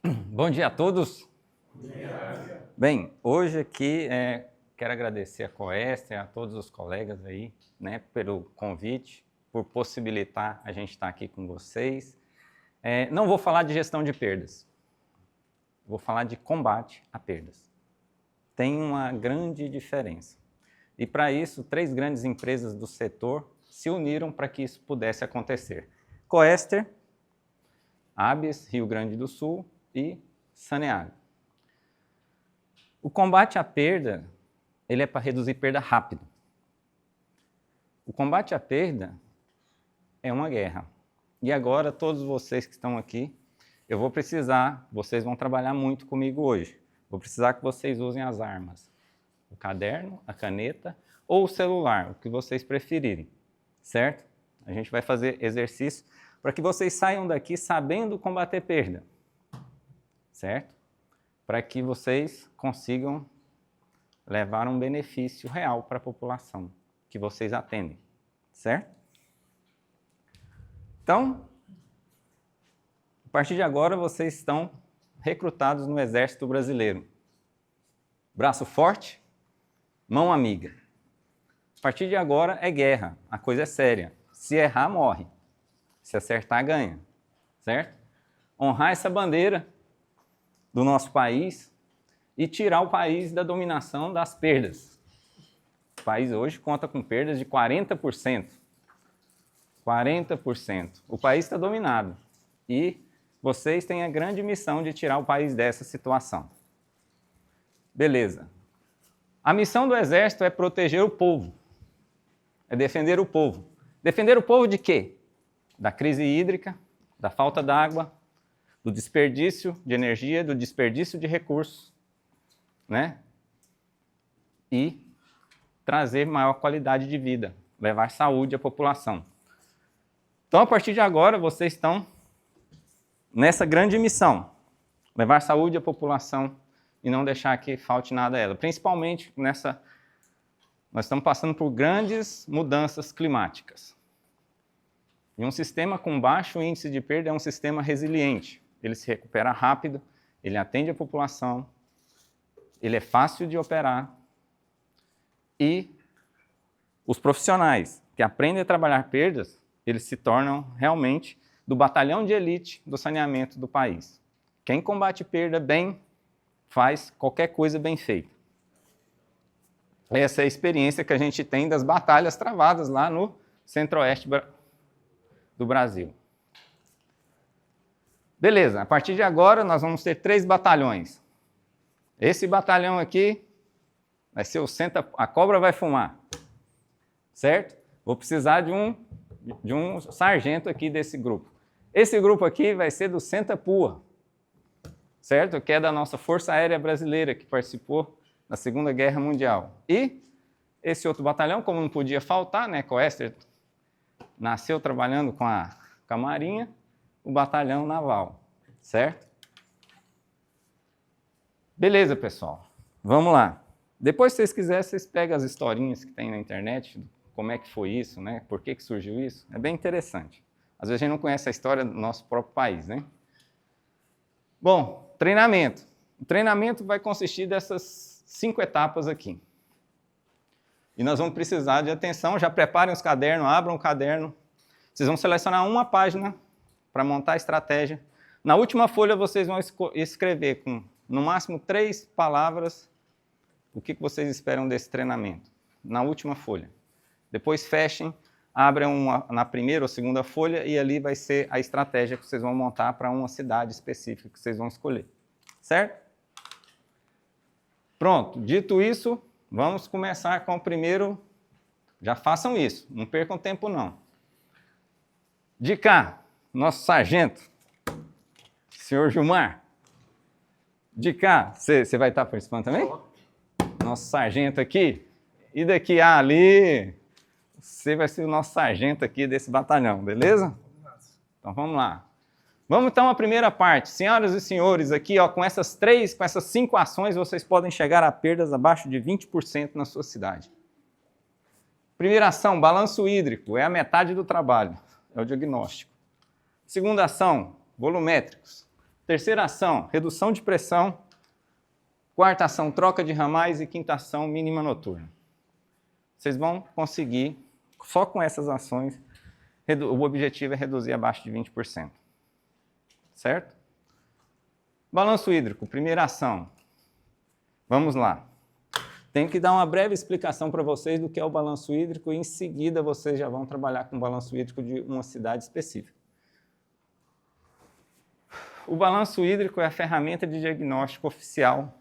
Bom dia a todos. Bem, hoje aqui quero agradecer a Coester, a todos os colegas aí, né, pelo convite, por possibilitar a gente estar aqui com vocês. Não vou falar de gestão de perdas, vou falar de combate a perdas. Tem uma grande diferença. E para isso, 3 grandes empresas do setor se uniram para que isso pudesse acontecer. Coester, ABS, Rio Grande do Sul e Saneago. O combate à perda, ele é para reduzir perda rápido. O combate à perda é uma guerra. E agora, todos vocês que estão aqui, eu vou precisar, vocês vão trabalhar muito comigo hoje. Vou precisar que vocês usem as armas. O caderno, a caneta ou o celular, o que vocês preferirem, certo? A gente vai fazer exercício para que vocês saiam daqui sabendo combater perda, certo? Para que vocês consigam levar um benefício real para a população que vocês atendem, certo? Então, a partir de agora, vocês estão recrutados no Exército Brasileiro. Braço forte, mão amiga. A partir de agora é guerra, a coisa é séria. Se errar, morre. Se acertar, ganha, certo? Honrar essa bandeira do nosso país e tirar o país da dominação das perdas. O país hoje conta com perdas de 40%. 40%. O país está dominado. E vocês têm a grande missão de tirar o país dessa situação. Beleza. A missão do Exército é proteger o povo. É defender o povo. Defender o povo de quê? Da crise hídrica, da falta d'água, do desperdício de energia, do desperdício de recursos, né? E trazer maior qualidade de vida, levar saúde à população. Então, a partir de agora, vocês estão nessa grande missão, levar saúde à população e não deixar que falte nada a ela. Principalmente nós estamos passando por grandes mudanças climáticas. E um sistema com baixo índice de perda é um sistema resiliente. Ele se recupera rápido, ele atende a população, ele é fácil de operar e os profissionais que aprendem a trabalhar perdas, eles se tornam realmente do batalhão de elite do saneamento do país. Quem combate perda bem, faz qualquer coisa bem feita. Essa é a experiência que a gente tem das batalhas travadas lá no centro-oeste do Brasil. Beleza, a partir de agora nós vamos ter 3 batalhões. Esse batalhão aqui vai ser o a cobra vai fumar, certo? Vou precisar de um sargento aqui desse grupo. Esse grupo aqui vai ser do Senta-Pua, certo? Que é da nossa Força Aérea Brasileira, que participou da Segunda Guerra Mundial. E esse outro batalhão, como não podia faltar, né? Coester nasceu trabalhando com a Marinha, o batalhão naval, certo? Beleza, pessoal. Vamos lá. Depois, se vocês quiserem, vocês pegam as historinhas que tem na internet, como é que foi isso, né? Por que surgiu isso? É bem interessante. Às vezes a gente não conhece a história do nosso próprio país, né? Bom, treinamento. O treinamento vai consistir dessas 5 etapas aqui. E nós vamos precisar de atenção. Já preparem os cadernos, abram o caderno. Vocês vão selecionar uma página para montar a estratégia. Na última folha, vocês vão escrever com, no máximo, 3 palavras o que vocês esperam desse treinamento. Na última folha. Depois fechem, abram na primeira ou segunda folha e ali vai ser a estratégia que vocês vão montar para uma cidade específica que vocês vão escolher. Certo? Pronto. Dito isso, vamos começar com o primeiro. Já façam isso, não percam tempo não. De cá, nosso sargento, senhor Gilmar. De cá, você vai estar participando também? Nosso sargento aqui. E daqui ali, você vai ser o nosso sargento aqui desse batalhão, beleza? Então vamos lá. Vamos então à primeira parte. Senhoras e senhores, aqui ó, com essas 5 ações, vocês podem chegar a perdas abaixo de 20% na sua cidade. Primeira ação, balanço hídrico, é a metade do trabalho, é o diagnóstico. Segunda ação, volumétricos. Terceira ação, redução de pressão. Quarta ação, troca de ramais. E quinta ação, mínima noturna. Vocês vão conseguir, só com essas ações, o objetivo é reduzir abaixo de 20%. Certo? Balanço hídrico, primeira ação. Vamos lá. Tenho que dar uma breve explicação para vocês do que é o balanço hídrico e em seguida vocês já vão trabalhar com o balanço hídrico de uma cidade específica. O balanço hídrico é a ferramenta de diagnóstico oficial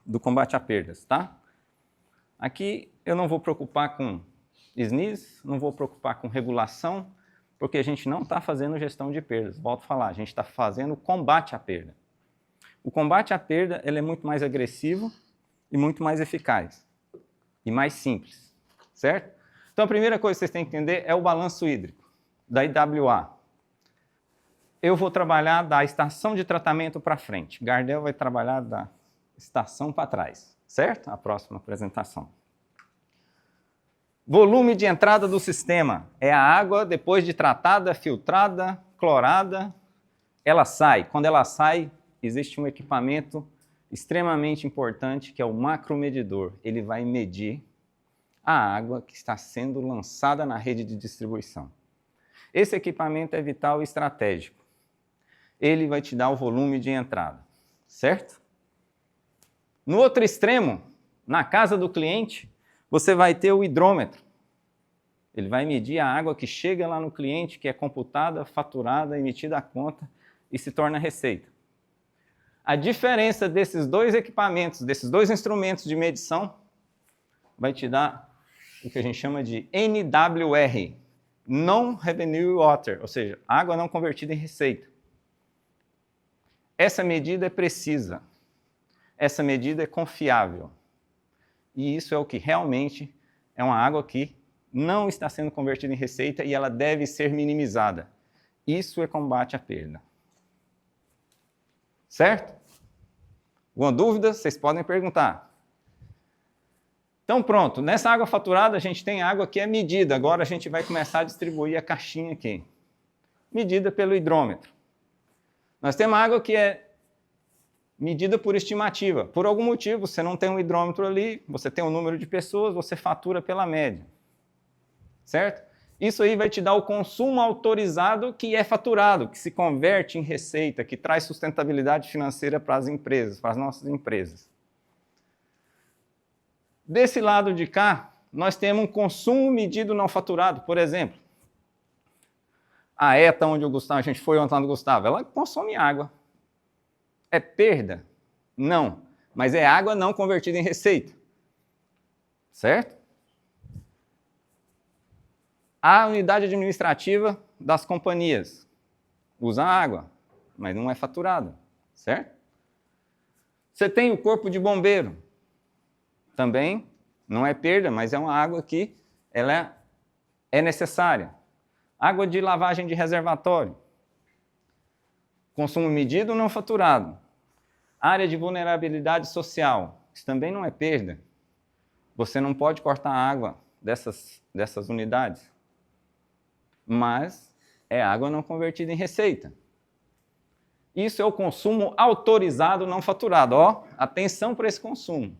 do combate a perdas, tá? Aqui eu não vou preocupar com SNIS, não vou preocupar com regulação, porque a gente não está fazendo gestão de perdas. Volto a falar, a gente está fazendo combate à perda. O combate à perda ele é muito mais agressivo e muito mais eficaz e mais simples, certo? Então a primeira coisa que vocês têm que entender é o balanço hídrico, da IWA. Eu vou trabalhar da estação de tratamento para frente, Gardel vai trabalhar da estação para trás, certo? A próxima apresentação. Volume de entrada do sistema é a água depois de tratada, filtrada, clorada, ela sai. Quando ela sai, existe um equipamento extremamente importante que é o macromedidor. Ele vai medir a água que está sendo lançada na rede de distribuição. Esse equipamento é vital e estratégico. Ele vai te dar o volume de entrada, certo? No outro extremo, na casa do cliente, você vai ter o hidrômetro. Ele vai medir a água que chega lá no cliente, que é computada, faturada, emitida à conta e se torna receita. A diferença desses dois equipamentos, desses dois instrumentos de medição, vai te dar o que a gente chama de NWR, Non-Revenue Water, ou seja, água não convertida em receita. Essa medida é precisa, essa medida é confiável. E isso é o que realmente é uma água que não está sendo convertida em receita e ela deve ser minimizada. Isso é combate à perda. Certo? Alguma dúvida? Vocês podem perguntar. Então pronto, nessa água faturada a gente tem água que é medida. Agora a gente vai começar a distribuir a caixinha aqui. Medida pelo hidrômetro. Nós temos água que é medida por estimativa. Por algum motivo, você não tem um hidrômetro ali, você tem um número de pessoas, você fatura pela média. Certo? Isso aí vai te dar o consumo autorizado que é faturado, que se converte em receita, que traz sustentabilidade financeira para as empresas, para as nossas empresas. Desse lado de cá, nós temos um consumo medido não faturado. Por exemplo, a ETA, onde a gente foi ontem lá no Gustavo, ela consome água. É perda? Não. Mas é água não convertida em receita. Certo? A unidade administrativa das companhias usa água, mas não é faturada, certo? Você tem o corpo de bombeiro, também não é perda, mas é uma água que ela é necessária. Água de lavagem de reservatório, consumo medido não faturado. Área de vulnerabilidade social, isso também não é perda. Você não pode cortar a água dessas unidades. Mas é água não convertida em receita. Isso é o consumo autorizado não faturado. Ó, atenção para esse consumo.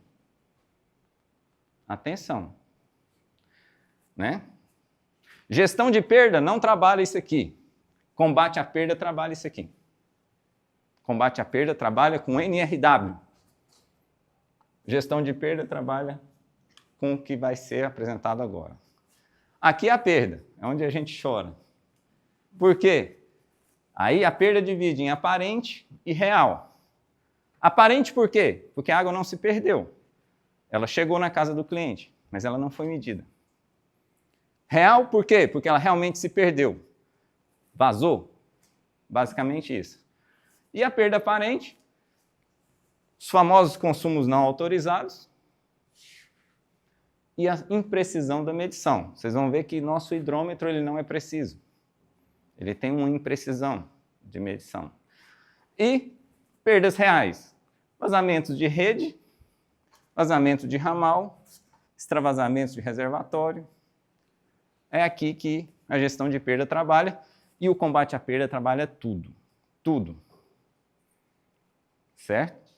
Atenção. Né? Gestão de perda não trabalha isso aqui. Combate à perda trabalha isso aqui. Combate à perda trabalha com NRW. Gestão de perda trabalha com o que vai ser apresentado agora. Aqui é a perda, é onde a gente chora. Por quê? Aí a perda divide em aparente e real. Aparente por quê? Porque a água não se perdeu. Ela chegou na casa do cliente, mas ela não foi medida. Real por quê? Porque ela realmente se perdeu. Vazou. Basicamente isso. E a perda aparente? Os famosos consumos não autorizados. E a imprecisão da medição. Vocês vão ver que nosso hidrômetro ele não é preciso. Ele tem uma imprecisão de medição. E perdas reais. Vazamentos de rede, vazamento de ramal, extravasamentos de reservatório. É aqui que a gestão de perda trabalha e o combate à perda trabalha tudo. Tudo. certo?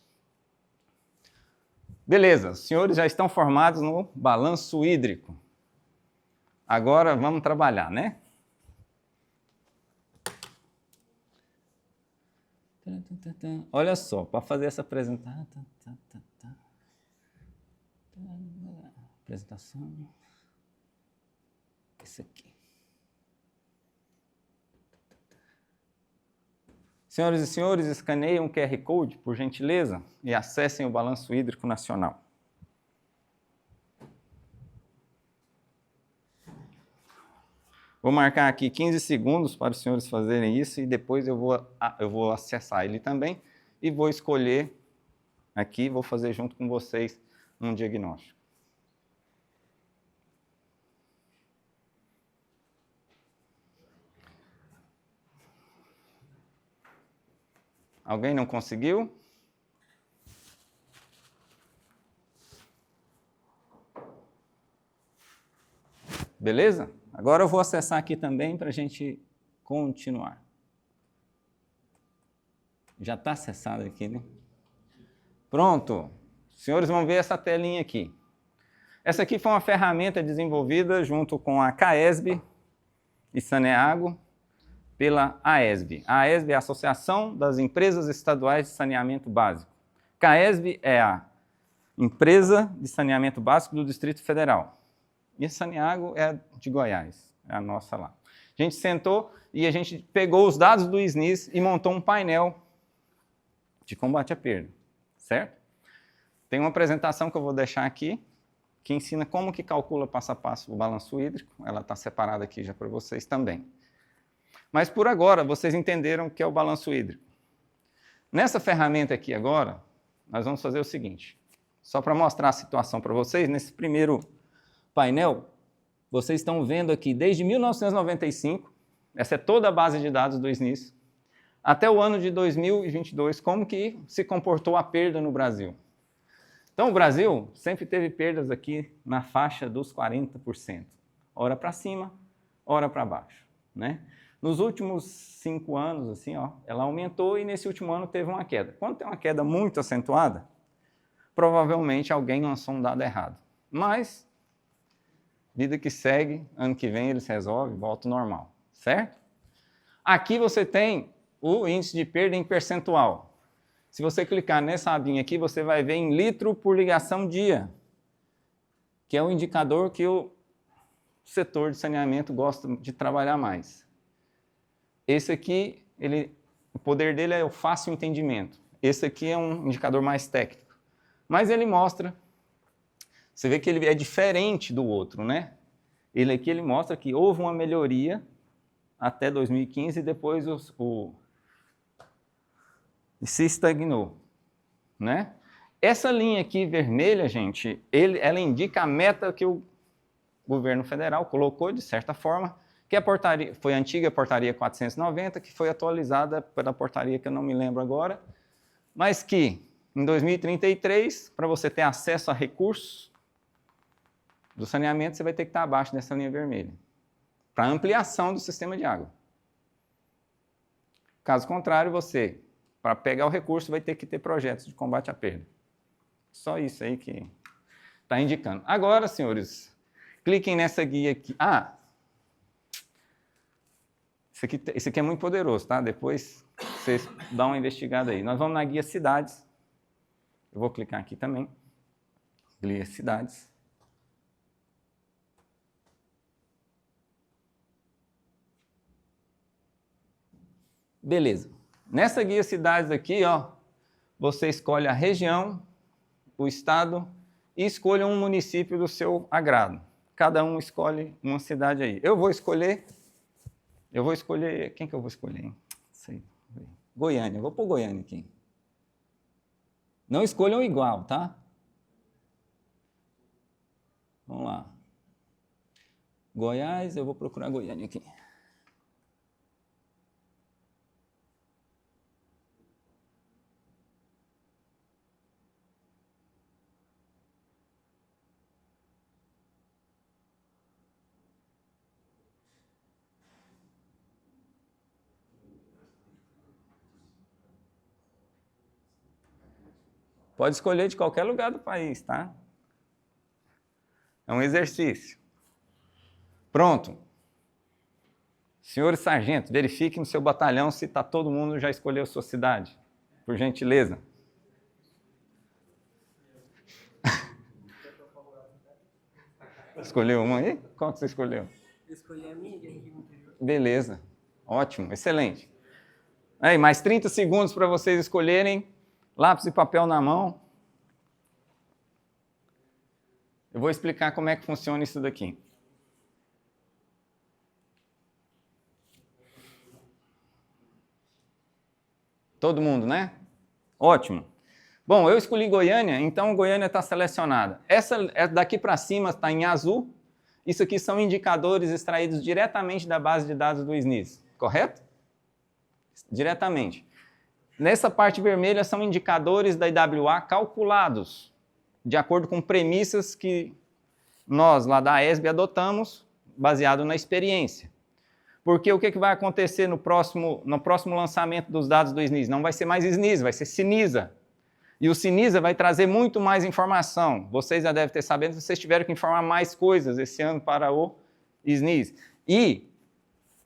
Beleza, os senhores já estão formados no balanço hídrico. Agora vamos trabalhar, né? Olha só, para fazer essa apresentação. Apresentação. Esse aqui. Senhoras e senhores, escaneiem um QR Code, por gentileza, e acessem o Balanço Hídrico Nacional. Vou marcar aqui 15 segundos para os senhores fazerem isso e depois eu vou acessar ele também e vou escolher aqui, vou fazer junto com vocês um diagnóstico. Alguém não conseguiu? Beleza? Agora eu vou acessar aqui também para a gente continuar. Já está acessado aqui, né? Pronto. Os senhores vão ver essa telinha aqui. Essa aqui foi uma ferramenta desenvolvida junto com a CAESB e Saneago pela AESB. A AESB é a Associação das Empresas Estaduais de Saneamento Básico. CAESB é a Empresa de Saneamento Básico do Distrito Federal. E a Saneago é a de Goiás, é a nossa lá. A gente sentou e a gente pegou os dados do SNIS e montou um painel de combate à perda, certo? Tem uma apresentação que eu vou deixar aqui, que ensina como que calcula passo a passo o balanço hídrico. Ela está separada aqui já para vocês também. Mas por agora, vocês entenderam o que é o balanço hídrico. Nessa ferramenta aqui agora, nós vamos fazer o seguinte, só para mostrar a situação para vocês, nesse primeiro painel, vocês estão vendo aqui desde 1995, essa é toda a base de dados do SNIS, até o ano de 2022, como que se comportou a perda no Brasil. Então, o Brasil sempre teve perdas aqui na faixa dos 40%, ora para cima, ora para baixo, né? Nos últimos 5 anos, assim, ó, ela aumentou e nesse último ano teve uma queda. Quando tem uma queda muito acentuada, provavelmente alguém lançou um dado errado. Mas, vida que segue, ano que vem eles resolvem, volta ao normal, certo? Aqui você tem o índice de perda em percentual. Se você clicar nessa abinha aqui, você vai ver em litro por ligação dia, que é o indicador que o setor de saneamento gosta de trabalhar mais. Esse aqui, o poder dele é o fácil entendimento. Esse aqui é um indicador mais técnico. Mas ele mostra, você vê que ele é diferente do outro, né? Ele aqui ele mostra que houve uma melhoria até 2015 e depois se estagnou, né? Essa linha aqui vermelha, gente, ela indica a meta que o governo federal colocou, de certa forma, que foi a antiga portaria 490, que foi atualizada pela portaria que eu não me lembro agora, mas que, em 2033, para você ter acesso a recursos do saneamento, você vai ter que estar abaixo dessa linha vermelha, para ampliação do sistema de água. Caso contrário, você, para pegar o recurso, vai ter que ter projetos de combate à perda. Só isso aí que está indicando. Agora, senhores, cliquem nessa guia aqui. Isso aqui é muito poderoso, tá? Depois vocês dão uma investigada aí. Nós vamos na guia cidades. Eu vou clicar aqui também. Guia cidades. Beleza. Nessa guia cidades aqui, ó, você escolhe a região, o estado e escolha um município do seu agrado. Cada um escolhe uma cidade aí. Eu vou escolher, quem que eu vou escolher? Hein? Sei. Goiânia, eu vou pôr Goiânia aqui. Não escolham igual, tá? Vamos lá. Goiás, eu vou procurar Goiânia aqui. Pode escolher de qualquer lugar do país, tá? É um exercício. Pronto. Senhores sargentos, verifique no seu batalhão se todo mundo já escolheu sua cidade. Por gentileza. Escolheu uma aí? Qual que você escolheu? Eu escolhi a minha, que é aqui no interior. Beleza. Ótimo, excelente. Aí, mais 30 segundos para vocês escolherem. Lápis e papel na mão. Eu vou explicar como é que funciona isso daqui. Todo mundo, né? Ótimo. Bom, eu escolhi Goiânia, então Goiânia está selecionada. Essa daqui para cima está em azul. Isso aqui são indicadores extraídos diretamente da base de dados do SNIS, correto? Diretamente. Nessa parte vermelha são indicadores da IWA calculados, de acordo com premissas que nós, lá da ESB, adotamos, baseado na experiência. Porque o que vai acontecer no próximo lançamento dos dados do SNIS? Não vai ser mais SNIS, vai ser Sinisa. E o Sinisa vai trazer muito mais informação. Vocês já devem ter sabido que vocês tiveram que informar mais coisas esse ano para o SNIS. E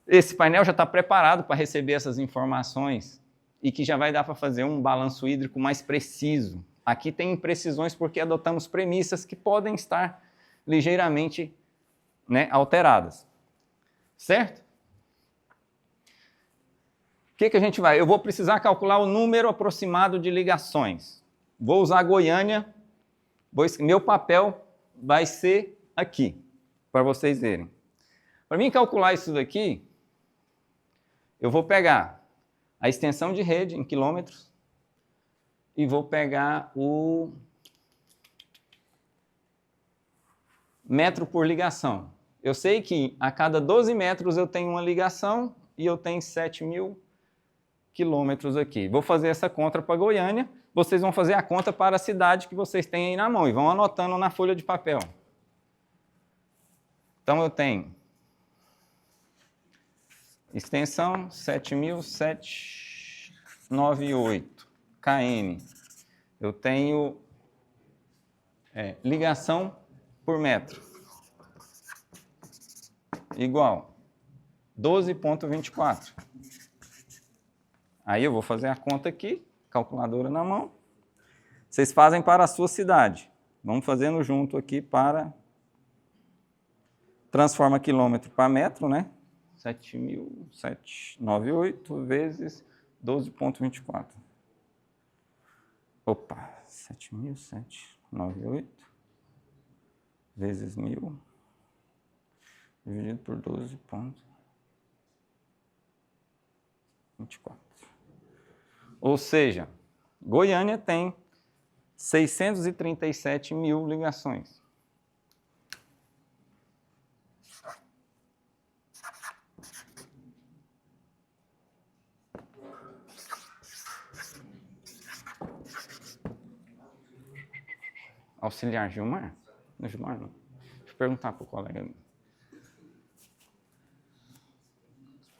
esse painel já está preparado para receber essas informações e que já vai dar para fazer um balanço hídrico mais preciso. Aqui tem imprecisões porque adotamos premissas que podem estar ligeiramente, né, alteradas. Certo? O que a gente vai? Eu vou precisar calcular o número aproximado de ligações. Vou usar Goiânia. Meu papel vai ser aqui, para vocês verem. Para mim calcular isso daqui, eu vou pegar a extensão de rede em quilômetros e vou pegar o metro por ligação. Eu sei que a cada 12 metros eu tenho uma ligação e eu tenho 7.000 quilômetros aqui. Vou fazer essa conta para Goiânia, vocês vão fazer a conta para a cidade que vocês têm aí na mão e vão anotando na folha de papel. Então eu tenho extensão 7.798 km. Eu tenho ligação por metro igual 12,24. Aí eu vou fazer a conta aqui, calculadora na mão. Vocês fazem para a sua cidade. Vamos fazendo junto aqui para... Transforma quilômetro para metro, né? 7.798 vezes 12,24. Opa, 7.798 vezes 1.000 dividido por 12,24. Ou seja, Goiânia tem 637.000 ligações. Auxiliar Gilmar? Não, Gilmar não. Deixa eu perguntar para o colega.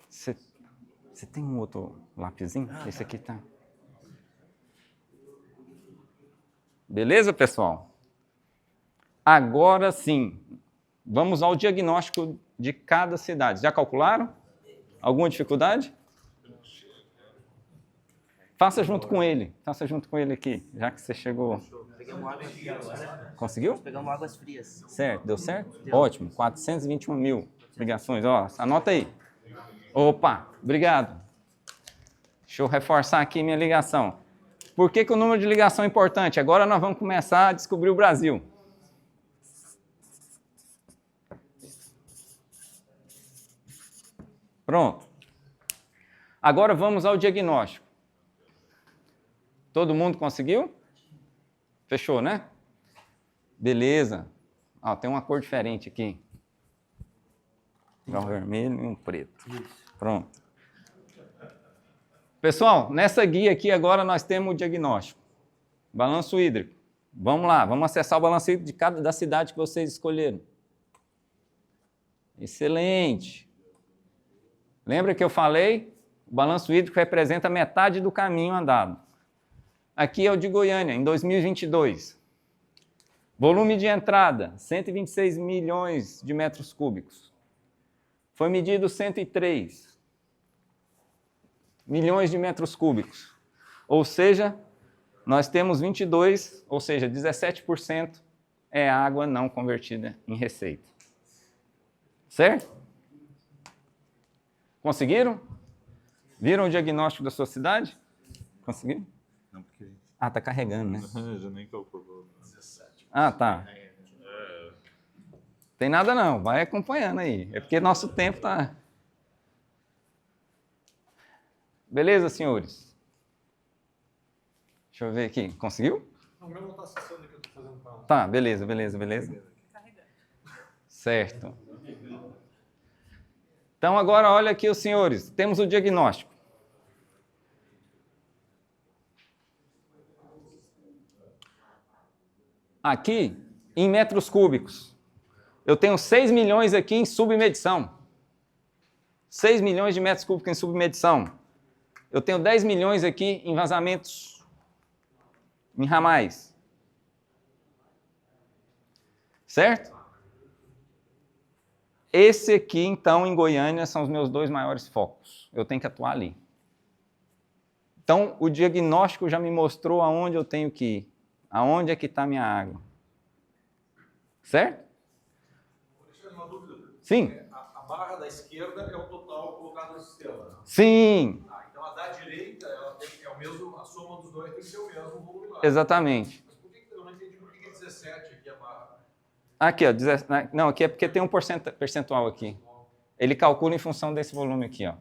Você tem um outro lapisinho? Esse aqui tá. Beleza, pessoal? Agora sim, vamos ao diagnóstico de cada cidade. Já calcularam? Alguma dificuldade? Faça junto com ele. Faça junto com ele aqui, já que você chegou. Pegamos águas frias agora. Conseguiu? Pegamos águas frias. Certo, deu certo? Deu. Ótimo, 421.000 ligações. Ó, anota aí. Opa, obrigado. Deixa eu reforçar aqui minha ligação. Por que o número de ligação é importante? Agora nós vamos começar a descobrir o Brasil. Pronto. Agora vamos ao diagnóstico. Todo mundo conseguiu? Fechou, né? Beleza. Ó, tem uma cor diferente aqui. Um vermelho e um preto. Pronto. Pessoal, nessa guia aqui agora nós temos o diagnóstico. Balanço hídrico. Vamos lá, vamos acessar o balanço hídrico da cidade que vocês escolheram. Excelente. Lembra que eu falei? O balanço hídrico representa metade do caminho andado. Aqui é o de Goiânia, em 2022. Volume de entrada, 126 milhões de metros cúbicos. Foi medido 103 milhões de metros cúbicos. Ou seja, nós temos 22, ou seja, 17% é água não convertida em receita. Certo? Conseguiram? Viram o diagnóstico da sua cidade? Conseguiram? Não, porque... Ah, tá carregando, né? Já nem calculou. 17. Ah, tá. Tem nada não, vai acompanhando aí. É porque nosso tempo tá... Beleza, senhores? Deixa eu ver aqui. Conseguiu? Não, o meu não está acessando aqui, eu estou fazendo com ela. Tá, beleza. Certo. Então, agora, olha aqui, os senhores. Temos o diagnóstico. Aqui, em metros cúbicos, eu tenho 6 milhões aqui em submedição. 6 milhões de metros cúbicos em submedição. Eu tenho 10 milhões aqui em vazamentos, em ramais. Certo? Esse aqui, então, em Goiânia, são os meus 2 maiores focos. Eu tenho que atuar ali. Então, o diagnóstico já me mostrou aonde eu tenho que ir. Aonde é que está a minha água. Certo? Deixa eu uma dúvida. Sim. A barra da esquerda é o total colocado no sistema. Sim. Então a da direita é o mesmo, a soma dos dois tem que ser o mesmo volume lá. Exatamente. Mas por que eu não entendi por que é 17 aqui a barra? Aqui, ó. Não, aqui é porque tem um percentual aqui. Ele calcula em função desse volume aqui, ó.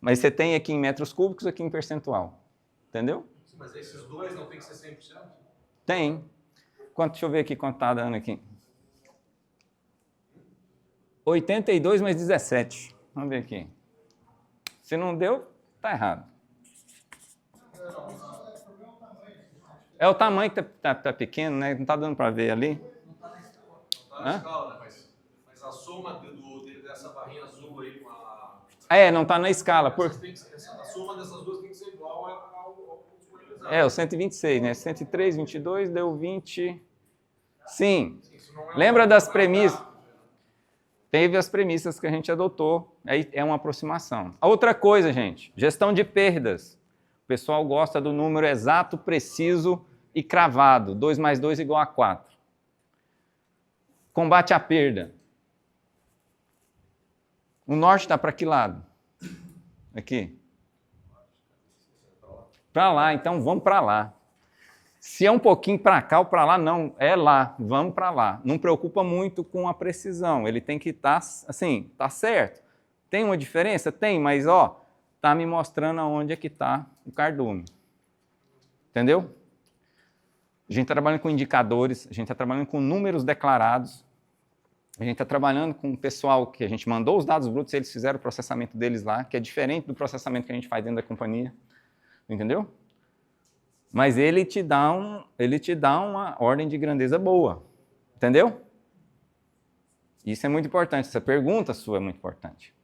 Mas você tem aqui em metros cúbicos, aqui em percentual. Entendeu? Sim, mas esses dois não tem que ser 100%? Tem. Deixa eu ver aqui quanto está dando aqui. 82 mais 17. Vamos ver aqui. Se não deu, tá errado. É o tamanho que tá pequeno, né? Não tá dando para ver ali. Não está na escala, né? Mas a soma dessa barrinha azul aí com a... Não tá na escala. A soma dessas duas tem que ser igual ao disponibilizado. O 126, né? 103, 22, deu 20... Sim. Isso não é Lembra das premissas? Teve as premissas que a gente adotou, aí é uma aproximação. A outra coisa, gente, gestão de perdas. O pessoal gosta do número exato, preciso e cravado. 2 mais 2 igual a 4. Combate à perda. O norte está para que lado? Aqui. Para lá, então vamos para lá. Se é um pouquinho para cá ou para lá, não, é lá, vamos para lá. Não preocupa muito com a precisão, ele tem que estar, assim, tá certo. Tem uma diferença? Tem, mas, ó, tá me mostrando aonde é que está o cardume. Entendeu? A gente está trabalhando com indicadores, a gente está trabalhando com números declarados, a gente está trabalhando com o pessoal que a gente mandou os dados brutos, eles fizeram o processamento deles lá, que é diferente do processamento que a gente faz dentro da companhia. Entendeu? Mas ele te dá uma ordem de grandeza boa. Entendeu? Isso é muito importante. Essa pergunta sua é muito importante.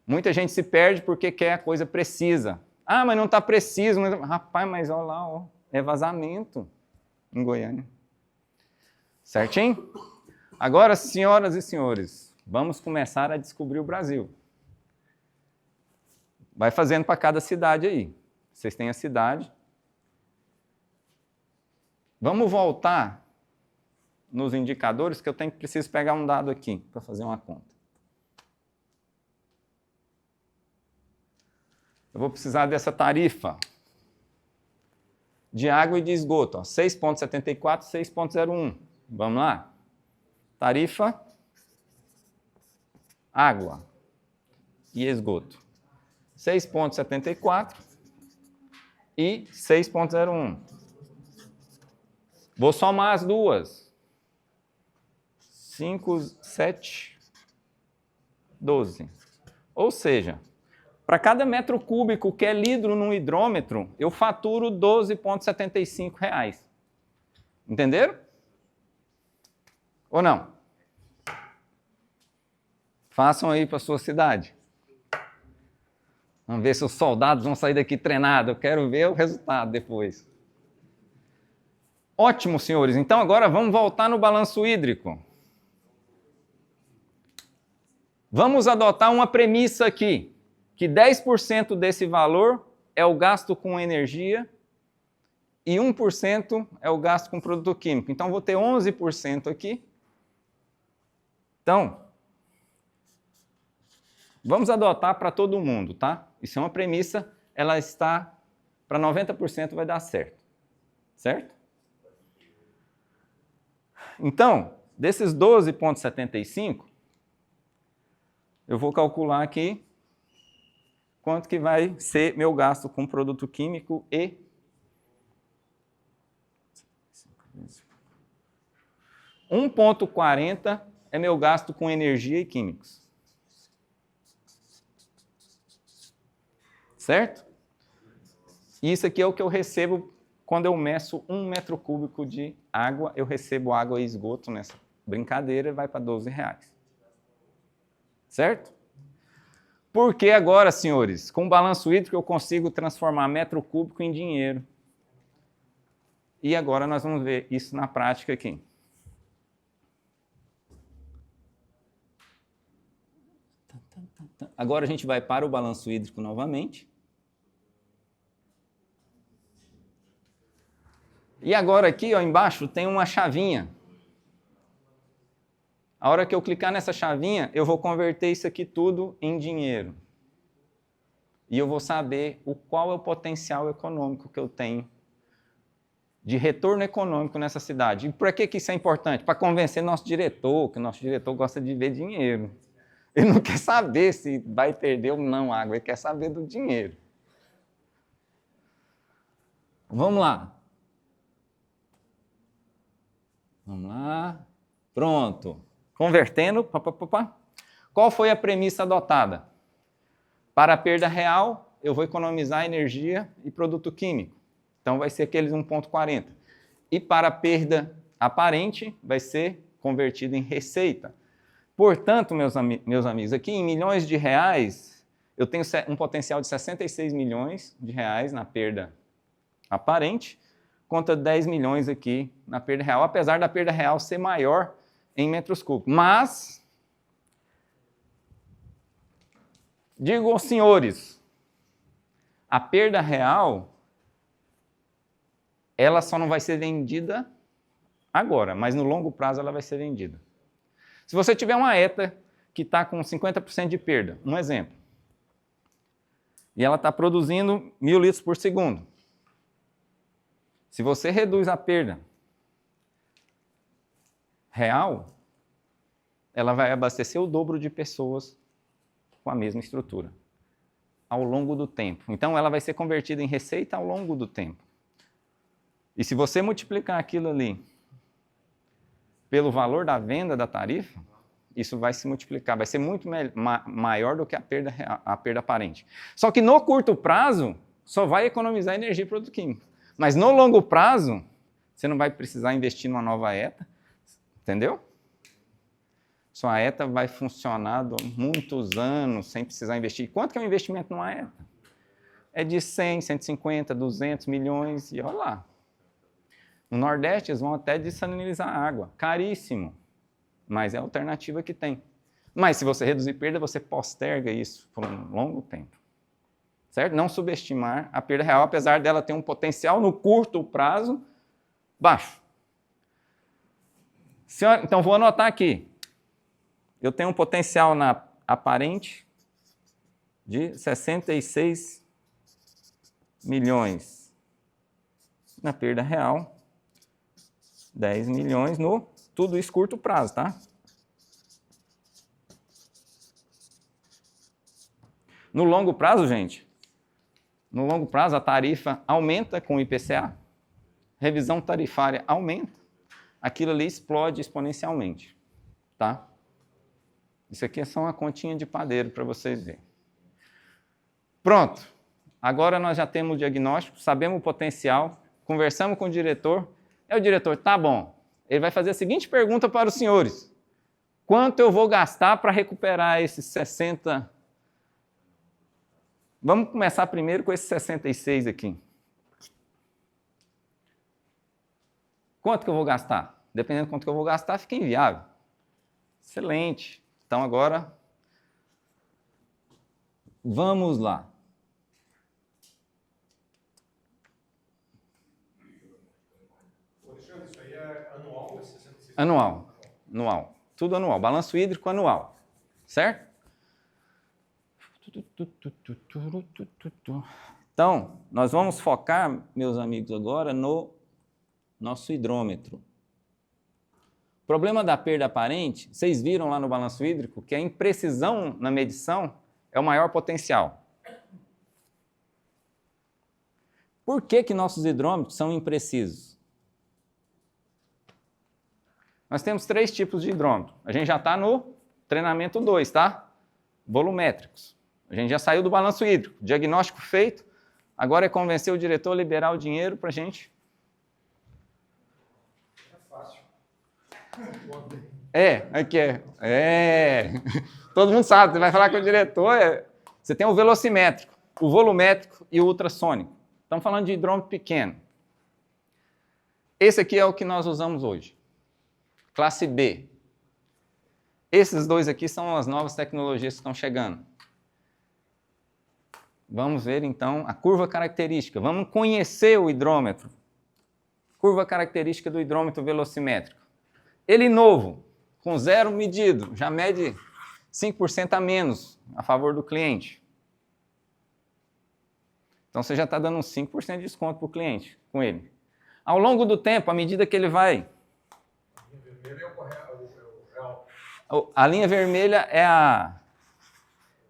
Muita gente se perde porque quer a coisa precisa. Ah, mas não está preciso. Rapaz, mas olha lá, ó, é vazamento em Goiânia. Certinho? Agora, senhoras e senhores, vamos começar a descobrir o Brasil. Vai fazendo para cada cidade aí. Vocês têm a cidade. Vamos voltar nos indicadores, que eu preciso pegar um dado aqui para fazer uma conta. Eu vou precisar dessa tarifa de água e de esgoto, 6,74, 6,01. Vamos lá? Tarifa, água e esgoto. 6,74 e 6,01. Vou somar as duas. 5, 7, 12. Ou seja, para cada metro cúbico que é lido num hidrômetro, eu faturo R$ 12,75. Entenderam? Ou não? Façam aí para a sua cidade. Vamos ver se os soldados vão sair daqui treinados. Eu quero ver o resultado depois. Ótimo, senhores. Então agora vamos voltar no balanço hídrico. Vamos adotar uma premissa aqui, que 10% desse valor é o gasto com energia e 1% é o gasto com produto químico. Então vou ter 11% aqui. Então, vamos adotar para todo mundo, tá? Isso é uma premissa, ela está para 90% vai dar certo. Certo? Então, desses 12,75, eu vou calcular aqui quanto que vai ser meu gasto com produto químico e 1,40 é meu gasto com energia e químicos. Certo? E isso aqui é o que eu recebo quando eu meço 1 metro cúbico de água, eu recebo água e esgoto nessa brincadeira e vai para R$12. Certo? Porque agora, senhores, com o balanço hídrico eu consigo transformar metro cúbico em dinheiro. E agora nós vamos ver isso na prática aqui. Agora a gente vai para o balanço hídrico novamente. E agora aqui, ó, embaixo, tem uma chavinha. A hora que eu clicar nessa chavinha, eu vou converter isso aqui tudo em dinheiro. E eu vou saber qual é o potencial econômico que eu tenho de retorno econômico nessa cidade. E por que isso é importante? Para convencer nosso diretor, que o nosso diretor gosta de ver dinheiro. Ele não quer saber se vai perder ou não água, ele quer saber do dinheiro. Vamos lá. Vamos lá. Pronto. Convertendo. Qual foi a premissa adotada? Para a perda real, eu vou economizar energia e produto químico. Então, vai ser aqueles 1,40. E para a perda aparente, vai ser convertido em receita. Portanto, meus amigos, aqui em milhões de reais, eu tenho um potencial de 66 milhões de reais na perda aparente, contra 10 milhões aqui na perda real, apesar da perda real ser maior em metros cúbicos. Mas, digo aos senhores, a perda real, ela só não vai ser vendida agora, mas no longo prazo ela vai ser vendida. Se você tiver uma ETA que está com 50% de perda, um exemplo, e ela está produzindo 1.000 litros por segundo, se você reduz a perda real, ela vai abastecer o dobro de pessoas com a mesma estrutura, ao longo do tempo. Então, ela vai ser convertida em receita ao longo do tempo. E se você multiplicar aquilo ali pelo valor da venda da tarifa, isso vai se multiplicar, vai ser muito maior do que a perda aparente. Só que no curto prazo, só vai economizar energia e produto químico. Mas no longo prazo, você não vai precisar investir numa nova ETA, entendeu? Sua ETA vai funcionar muitos anos sem precisar investir. Quanto que é o investimento numa ETA? É de 100, 150, 200 milhões e olha lá. No Nordeste, eles vão até dessalinizar a água. Caríssimo, mas é a alternativa que tem. Mas se você reduzir perda, você posterga isso por um longo tempo. Certo? Não subestimar a perda real, apesar dela ter um potencial no curto prazo baixo. Então, vou anotar aqui. Eu tenho um potencial na aparente de 66 milhões. Na perda real, 10 milhões no tudo isso curto prazo, tá? No longo prazo, gente, no longo prazo a tarifa aumenta com o IPCA, revisão tarifária aumenta, aquilo ali explode exponencialmente, tá? Isso aqui é só uma continha de padeiro para vocês verem. Pronto. Agora nós já temos o diagnóstico, sabemos o potencial, conversamos com o diretor. O diretor, tá bom. Ele vai fazer a seguinte pergunta para os senhores. Quanto eu vou gastar para recuperar esses 60? Vamos começar primeiro com esses 66 aqui. Quanto que eu vou gastar? Dependendo de quanto que eu vou gastar, fica inviável. Excelente. Então, agora, vamos lá. Alexandre, isso aí é anual? É 66? Anual. Tudo anual. Balanço hídrico anual. Certo? Então, nós vamos focar, meus amigos, agora no nosso hidrômetro. O problema da perda aparente, vocês viram lá no balanço hídrico que a imprecisão na medição é o maior potencial. Por que nossos hidrômetros são imprecisos? Nós temos 3 tipos de hidrômetro. A gente já está no treinamento 2, tá? Volumétricos. A gente já saiu do balanço hídrico. Diagnóstico feito. Agora é convencer o diretor a liberar o dinheiro para a gente. É fácil. Aqui Todo mundo sabe, você vai falar com o diretor. Você tem o velocimétrico, o volumétrico e o ultrassônico. Estamos falando de hidrômetro pequeno. Esse aqui é o que nós usamos hoje. Classe B. Esses 2 aqui são as novas tecnologias que estão chegando. Vamos ver, então, a curva característica. Vamos conhecer o hidrômetro. Curva característica do hidrômetro velocimétrico. Ele novo, com 0 medido, já mede 5% a menos a favor do cliente. Então, você já está dando uns 5% de desconto para o cliente com ele. Ao longo do tempo, à medida que ele vai... A linha vermelha é o real. A linha vermelha é a...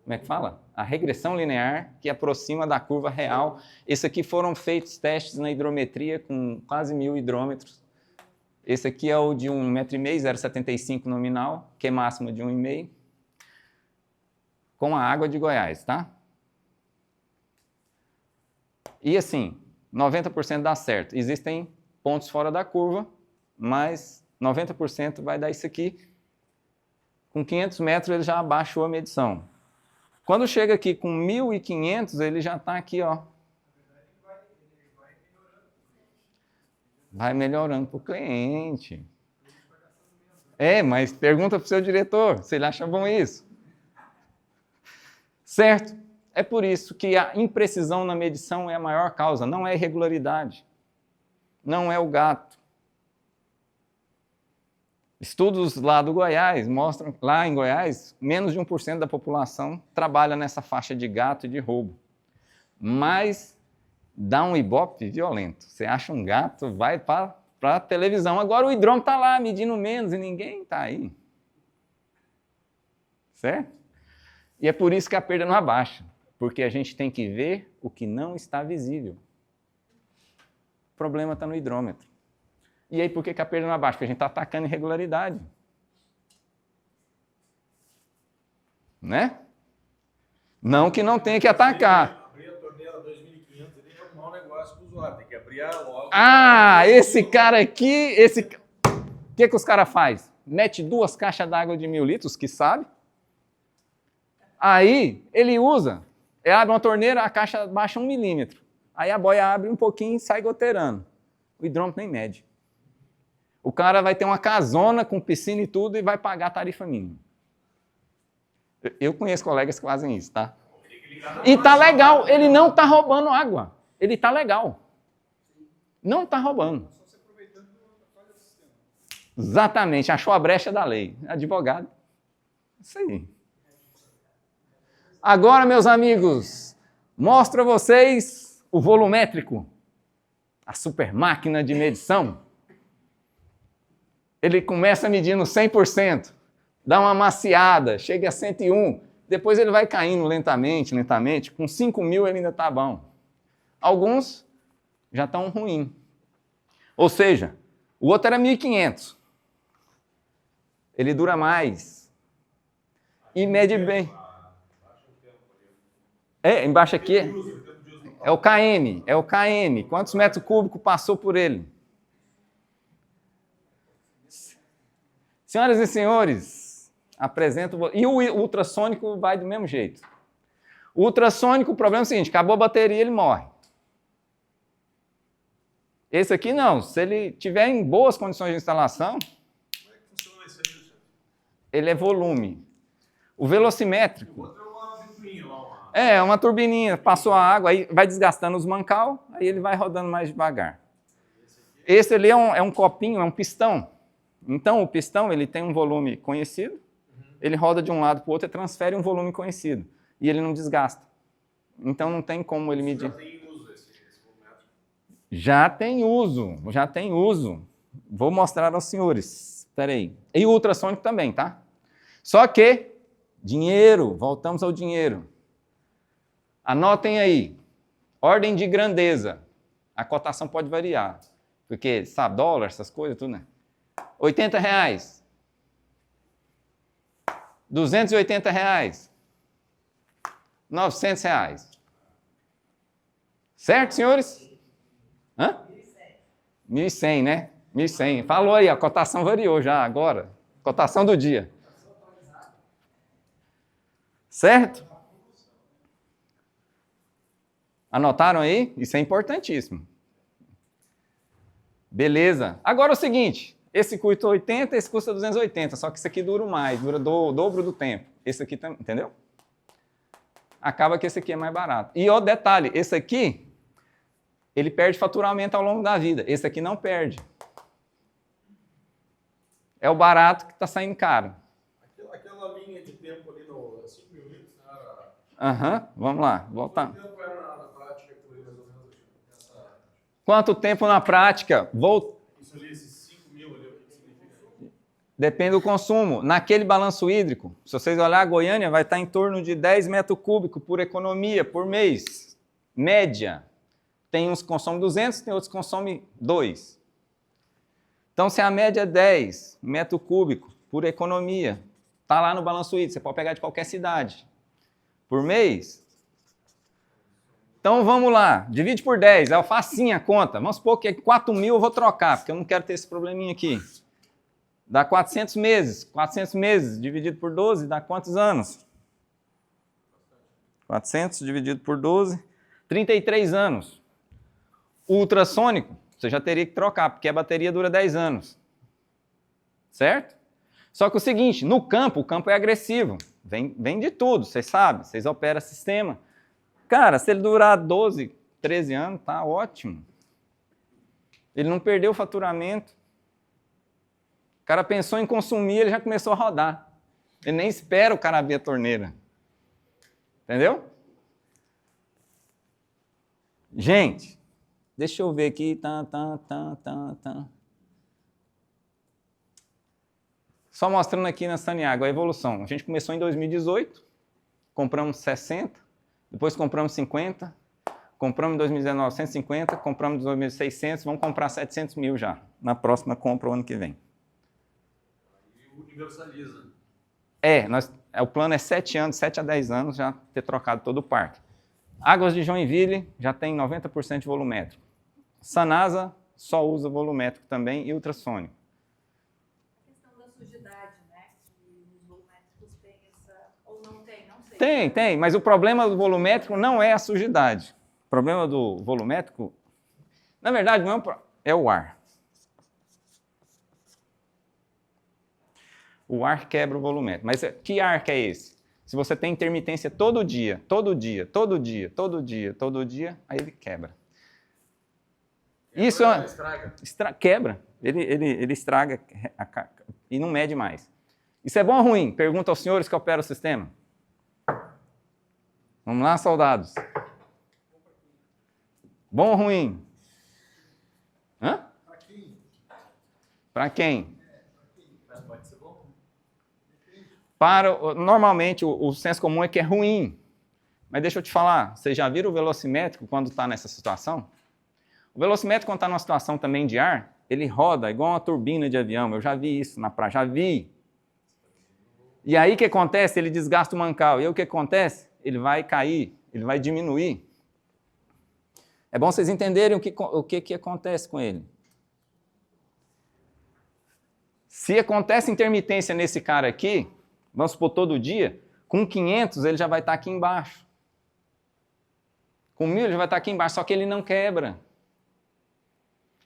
Como é que fala? A regressão linear, que aproxima da curva real. Esse aqui foram feitos testes na hidrometria com quase 1000 hidrômetros. Esse aqui é o de 1,5 m, 0,75 nominal, que é máxima de 1,5, com a água de Goiás, tá? E assim, 90% dá certo. Existem pontos fora da curva, mas 90% vai dar isso aqui. Com 500 metros ele já abaixou a medição. Quando chega aqui com 1.500, ele já está aqui, ó. Vai melhorando para o cliente. Mas pergunta para o seu diretor se ele acha bom isso. Certo? É por isso que a imprecisão na medição é a maior causa, não é irregularidade. Não é o gato. Estudos lá do Goiás mostram, lá em Goiás, menos de 1% da população trabalha nessa faixa de gato e de roubo. Mas dá um ibope violento. Você acha um gato, vai para a televisão. Agora o hidrômetro está lá medindo menos e ninguém está aí. Certo? E é por isso que a perda não abaixa. Porque a gente tem que ver o que não está visível. O problema está no hidrômetro. E aí, por que a perda não abaixa? Porque a gente está atacando irregularidade. Né? Não que não tenha que atacar. Abrir a torneira 2500 ali é um mau negócio para o usuário. Tem que abrir logo. Esse cara aqui... O que os caras fazem? Mete 2 caixas d'água de 1000 litros, que sabe. Aí, ele usa. Ele abre uma torneira, a caixa baixa 1 milímetro. Aí a boia abre um pouquinho e sai goteirando. O hidrômetro nem mede. O cara vai ter uma casona com piscina e tudo e vai pagar a tarifa mínima. Eu conheço colegas que fazem isso, tá? E tá legal, ele não tá roubando água. Ele tá legal. Não tá roubando. Exatamente, achou a brecha da lei. Advogado. Isso aí. Agora, meus amigos, mostro a vocês o volumétrico. A super máquina de medição. Ele começa medindo 100%, dá uma maciada, chega a 101, depois ele vai caindo lentamente, com 5.000 ele ainda está bom. Alguns já estão ruins. Ou seja, o outro era 1.500. Ele dura mais. E mede bem. Embaixo aqui é o KM. Quantos metros cúbicos passou por ele? Senhoras e senhores, apresento... E o ultrassônico vai do mesmo jeito. O ultrassônico, o problema é o seguinte, acabou a bateria, ele morre. Esse aqui não. Se ele tiver em boas condições de instalação, Como é que funciona esse aí, chefe? ele é volume. O velocimétrico O outro é uma ventoinha lá, uma... é uma turbininha, passou a água, aí vai desgastando os mancal, aí ele vai rodando mais devagar. Esse ali é um copinho, é um pistão. Então, o pistão ele tem um volume conhecido, ele roda de um lado para o outro e transfere um volume conhecido. E ele não desgasta. Então, não tem como ele medir. Já tem uso esse volumétrico. Já tem uso. Vou mostrar aos senhores. Espera aí. E o ultrassônico também, tá? Só que, dinheiro, voltamos ao dinheiro. Anotem aí. Ordem de grandeza. A cotação pode variar. Porque, sabe, dólar, essas coisas, tudo, né? R$80. R$280. R$900. Certo, senhores? Hã? 1.100, né? 1.100. Falou aí, a cotação variou já agora. Cotação do dia. Certo? Anotaram aí? Isso é importantíssimo. Beleza. Agora é o seguinte, esse custa 80, esse custa 280, só que esse aqui dura mais, dura o dobro do tempo. Esse aqui também, entendeu? Acaba que esse aqui é mais barato. E ó, detalhe, esse aqui, ele perde faturamento ao longo da vida. Esse aqui não perde. É o barato que está saindo caro. Aquela linha de tempo ali no 5 mil litros, né? Aham, vamos lá, voltar. Quanto tempo era na prática por aí, mais ou menos? Essa... Quanto tempo na prática? Isso ali, esses 5 mil ali, o que significa? Depende do consumo. Naquele balanço hídrico, se vocês olharem, a Goiânia vai estar em torno de 10 metros cúbicos por economia, por mês. Média. Tem uns que consomem 200, tem outros que consomem 2. Então, se a média é 10 metros cúbicos por economia, está lá no balanço hídrico, você pode pegar de qualquer cidade. Por mês. Então, vamos lá. Divide por 10, é facinho a conta. Vamos supor que 4 mil eu vou trocar, porque eu não quero ter esse probleminha aqui. Dá 400 meses. 400 meses dividido por 12 dá quantos anos? 400 dividido por 12, 33 anos. O ultrassônico, você já teria que trocar, porque a bateria dura 10 anos. Certo? Só que o seguinte, no campo, o campo é agressivo. Vem de tudo, vocês sabem, vocês operam sistema. Cara, se ele durar 12, 13 anos, tá ótimo. Ele não perdeu o faturamento. O cara pensou em consumir, ele já começou a rodar. Ele nem espera o cara ver a torneira. Entendeu? Gente, deixa eu ver aqui. Só mostrando aqui na Saniago a evolução. A gente começou em 2018, compramos 60, depois compramos 50, compramos em 2019 150, compramos em 2019 600, vamos comprar 700 mil já, na próxima compra o ano que vem. E universaliza. O plano é 7 anos, 7 a 10 anos já ter trocado todo o parque. Águas de Joinville já tem 90% de volumétrico. Sanasa só usa volumétrico também e ultrassônico. Sujidade, né? Que os volumétricos têm essa... Ou não tem, não sei. Tem, mas o problema do volumétrico não é a sujidade. O problema do volumétrico, na verdade, não é o ar. O ar quebra o volumétrico. Mas que ar que é esse? Se você tem intermitência todo dia, aí ele quebra. Isso quebra. Ele estraga e não mede mais. Isso é bom ou ruim? Pergunta aos senhores que operam o sistema. Vamos lá, soldados. Bom ou ruim? Hã? Para quem? Pode ser bom. Normalmente, o senso comum é que é ruim. Mas deixa eu te falar, vocês já viram o velocimétrico quando está nessa situação? O velocimétrico, quando está numa situação também de ar, ele roda igual uma turbina de avião. Eu já vi isso na praia, já vi. E aí o que acontece? Ele desgasta o mancal. E aí o que acontece? Ele vai cair, ele vai diminuir. É bom vocês entenderem o que acontece com ele. Se acontece intermitência nesse cara aqui, vamos supor todo dia, com 500 ele já vai estar aqui embaixo. Com 1000 ele já vai estar aqui embaixo, só que ele não quebra.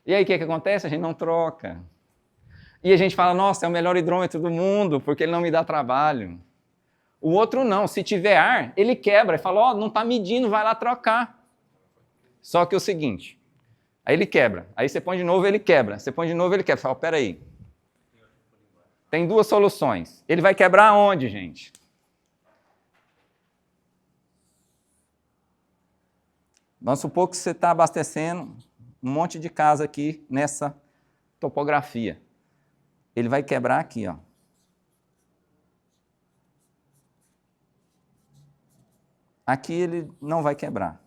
E aí o que acontece? A gente não troca. E a gente fala, nossa, é o melhor hidrômetro do mundo, porque ele não me dá trabalho. O outro não, se tiver ar, ele quebra e fala, ó, não está medindo, vai lá trocar. Só que é o seguinte, aí ele quebra, aí você põe de novo, ele quebra, você põe de novo, ele quebra. Você fala, peraí, tem duas soluções. Ele vai quebrar aonde, gente? Vamos supor que você está abastecendo um monte de casa aqui nessa topografia. Ele vai quebrar aqui, ó. Aqui ele não vai quebrar,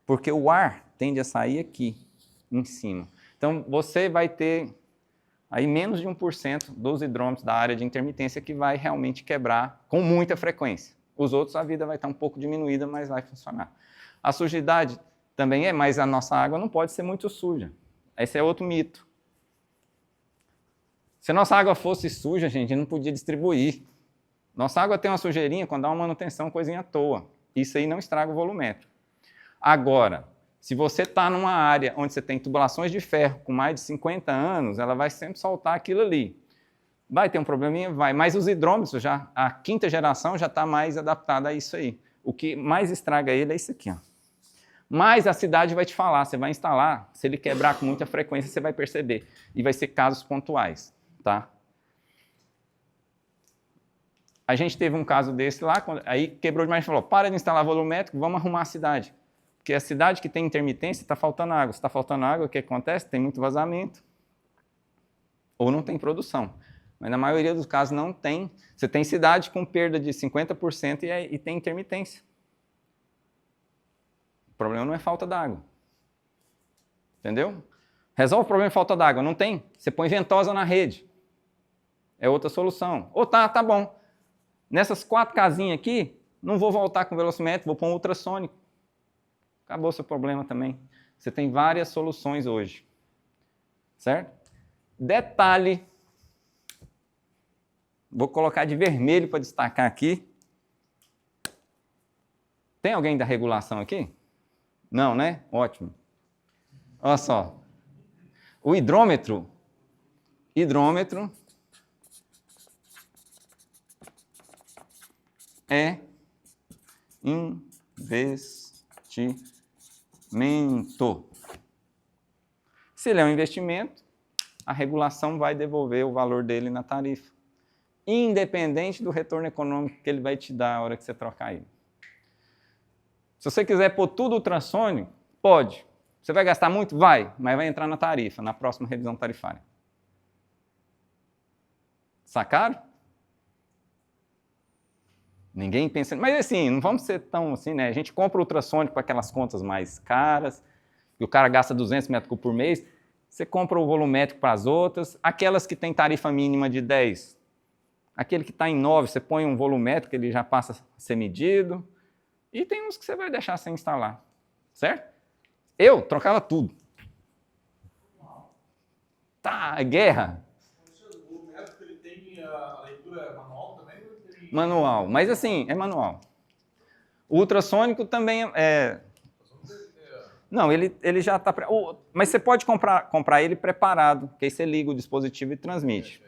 porque o ar tende a sair aqui, em cima. Então, você vai ter aí menos de 1% dos hidrômetros da área de intermitência que vai realmente quebrar com muita frequência. Os outros, a vida vai estar um pouco diminuída, mas vai funcionar. A sujidade também é, mas a nossa água não pode ser muito suja. Esse é outro mito. Se a nossa água fosse suja, gente, não podia distribuir. Nossa água tem uma sujeirinha, quando dá uma manutenção, coisinha à toa. Isso aí não estraga o volumento. Agora, se você está numa área onde você tem tubulações de ferro com mais de 50 anos, ela vai sempre soltar aquilo ali. Vai ter um probleminha? Vai. Mas os hidrômetros, já, a quinta geração já está mais adaptada a isso aí. O que mais estraga ele é isso aqui, ó. Mas a cidade vai te falar, você vai instalar, se ele quebrar com muita frequência, você vai perceber. E vai ser casos pontuais, tá? A gente teve um caso desse lá, aí quebrou demais e falou, para de instalar volumétrico, vamos arrumar a cidade. Porque a cidade que tem intermitência está faltando água. Se está faltando água, o que acontece? Tem muito vazamento. Ou não tem produção. Mas na maioria dos casos não tem. Você tem cidade com perda de 50% e tem intermitência. O problema não é falta d'água. Entendeu? Resolve o problema de falta d'água. Não tem? Você põe ventosa na rede. É outra solução. Ou tá bom. Nessas 4 casinhas aqui, não vou voltar com velocímetro, vou pôr um ultrassônico. Acabou o seu problema também. Você tem várias soluções hoje. Certo? Detalhe. Vou colocar de vermelho para destacar aqui. Tem alguém da regulação aqui? Não, né? Ótimo. Olha só. O hidrômetro é investimento. Se ele é um investimento, a regulação vai devolver o valor dele na tarifa, independente do retorno econômico que ele vai te dar a hora que você trocar ele. Se você quiser pôr tudo ultrassônico, pode. Você vai gastar muito? Vai, mas vai entrar na tarifa, na próxima revisão tarifária. Sacaram? Ninguém pensa... Mas assim, não vamos ser tão assim, né? A gente compra ultrassônico com aquelas contas mais caras, e o cara gasta 200 metros cúbicos por mês, você compra o volumétrico para as outras, aquelas que tem tarifa mínima de 10, aquele que está em 9, você põe um volumétrico, ele já passa a ser medido, e tem uns que você vai deixar sem instalar, certo? Eu trocava tudo. Tá, guerra. O método ele tem a leitura manual também? Manual, mas assim, é manual. O ultrassônico também é... Não, ele já está... Mas você pode comprar ele preparado, que aí você liga o dispositivo e transmite.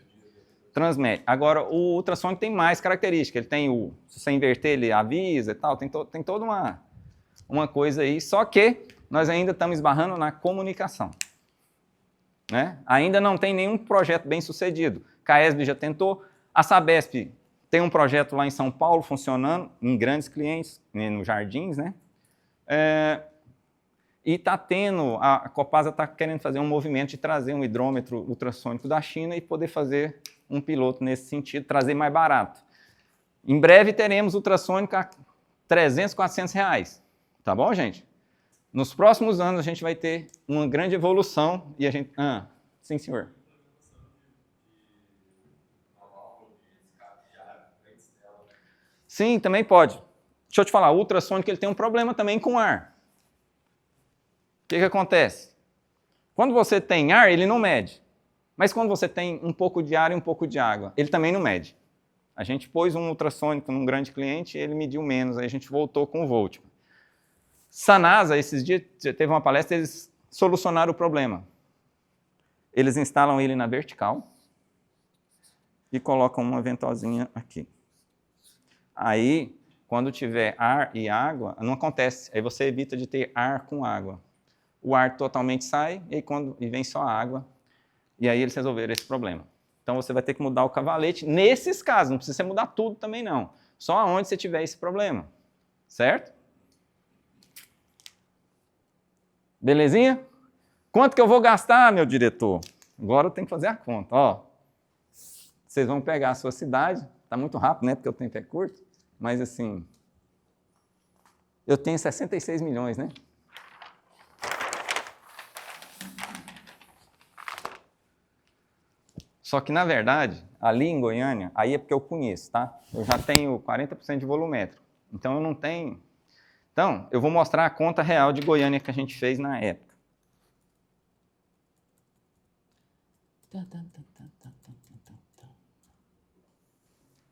Transmite. Agora, o ultrassônico tem mais características. Ele tem o... Se você inverter, ele avisa e tal. Tem toda uma coisa aí. Só que nós ainda estamos esbarrando na comunicação. Né? Ainda não tem nenhum projeto bem sucedido. CAESB já tentou. A Sabesp tem um projeto lá em São Paulo funcionando, em grandes clientes, nos Jardins, né? E está tendo, a Copasa está querendo fazer um movimento de trazer um hidrômetro ultrassônico da China e poder fazer um piloto nesse sentido, trazer mais barato. Em breve teremos ultrassônico a 300, 400 reais. Tá bom, gente? Nos próximos anos a gente vai ter uma grande evolução e a gente... sim, senhor. Sim, também pode. Deixa eu te falar, o ultrassônico ele tem um problema também com ar. O que acontece? Quando você tem ar, ele não mede. Mas quando você tem um pouco de ar e um pouco de água, ele também não mede. A gente pôs um ultrassônico num grande cliente e ele mediu menos, aí a gente voltou com o Volt. Sanasa, esses dias, teve uma palestra, eles solucionar o problema? Eles instalam ele na vertical e colocam uma ventosinha aqui. Aí, quando tiver ar e água, não acontece. Aí você evita de ter ar com água. O ar totalmente sai e vem só a água. E aí eles resolveram esse problema. Então você vai ter que mudar o cavalete nesses casos. Não precisa você mudar tudo também, não. Só onde você tiver esse problema. Certo? Belezinha? Quanto que eu vou gastar, meu diretor? Agora eu tenho que fazer a conta. Ó, vocês vão pegar a sua cidade. Está muito rápido, né? Porque o tempo é curto. Mas assim, eu tenho 66 milhões, né? Só que, na verdade, ali em Goiânia, aí é porque eu conheço, tá? Eu já tenho 40% de volumétrico. Então, eu não tenho... Então, eu vou mostrar a conta real de Goiânia que a gente fez na época.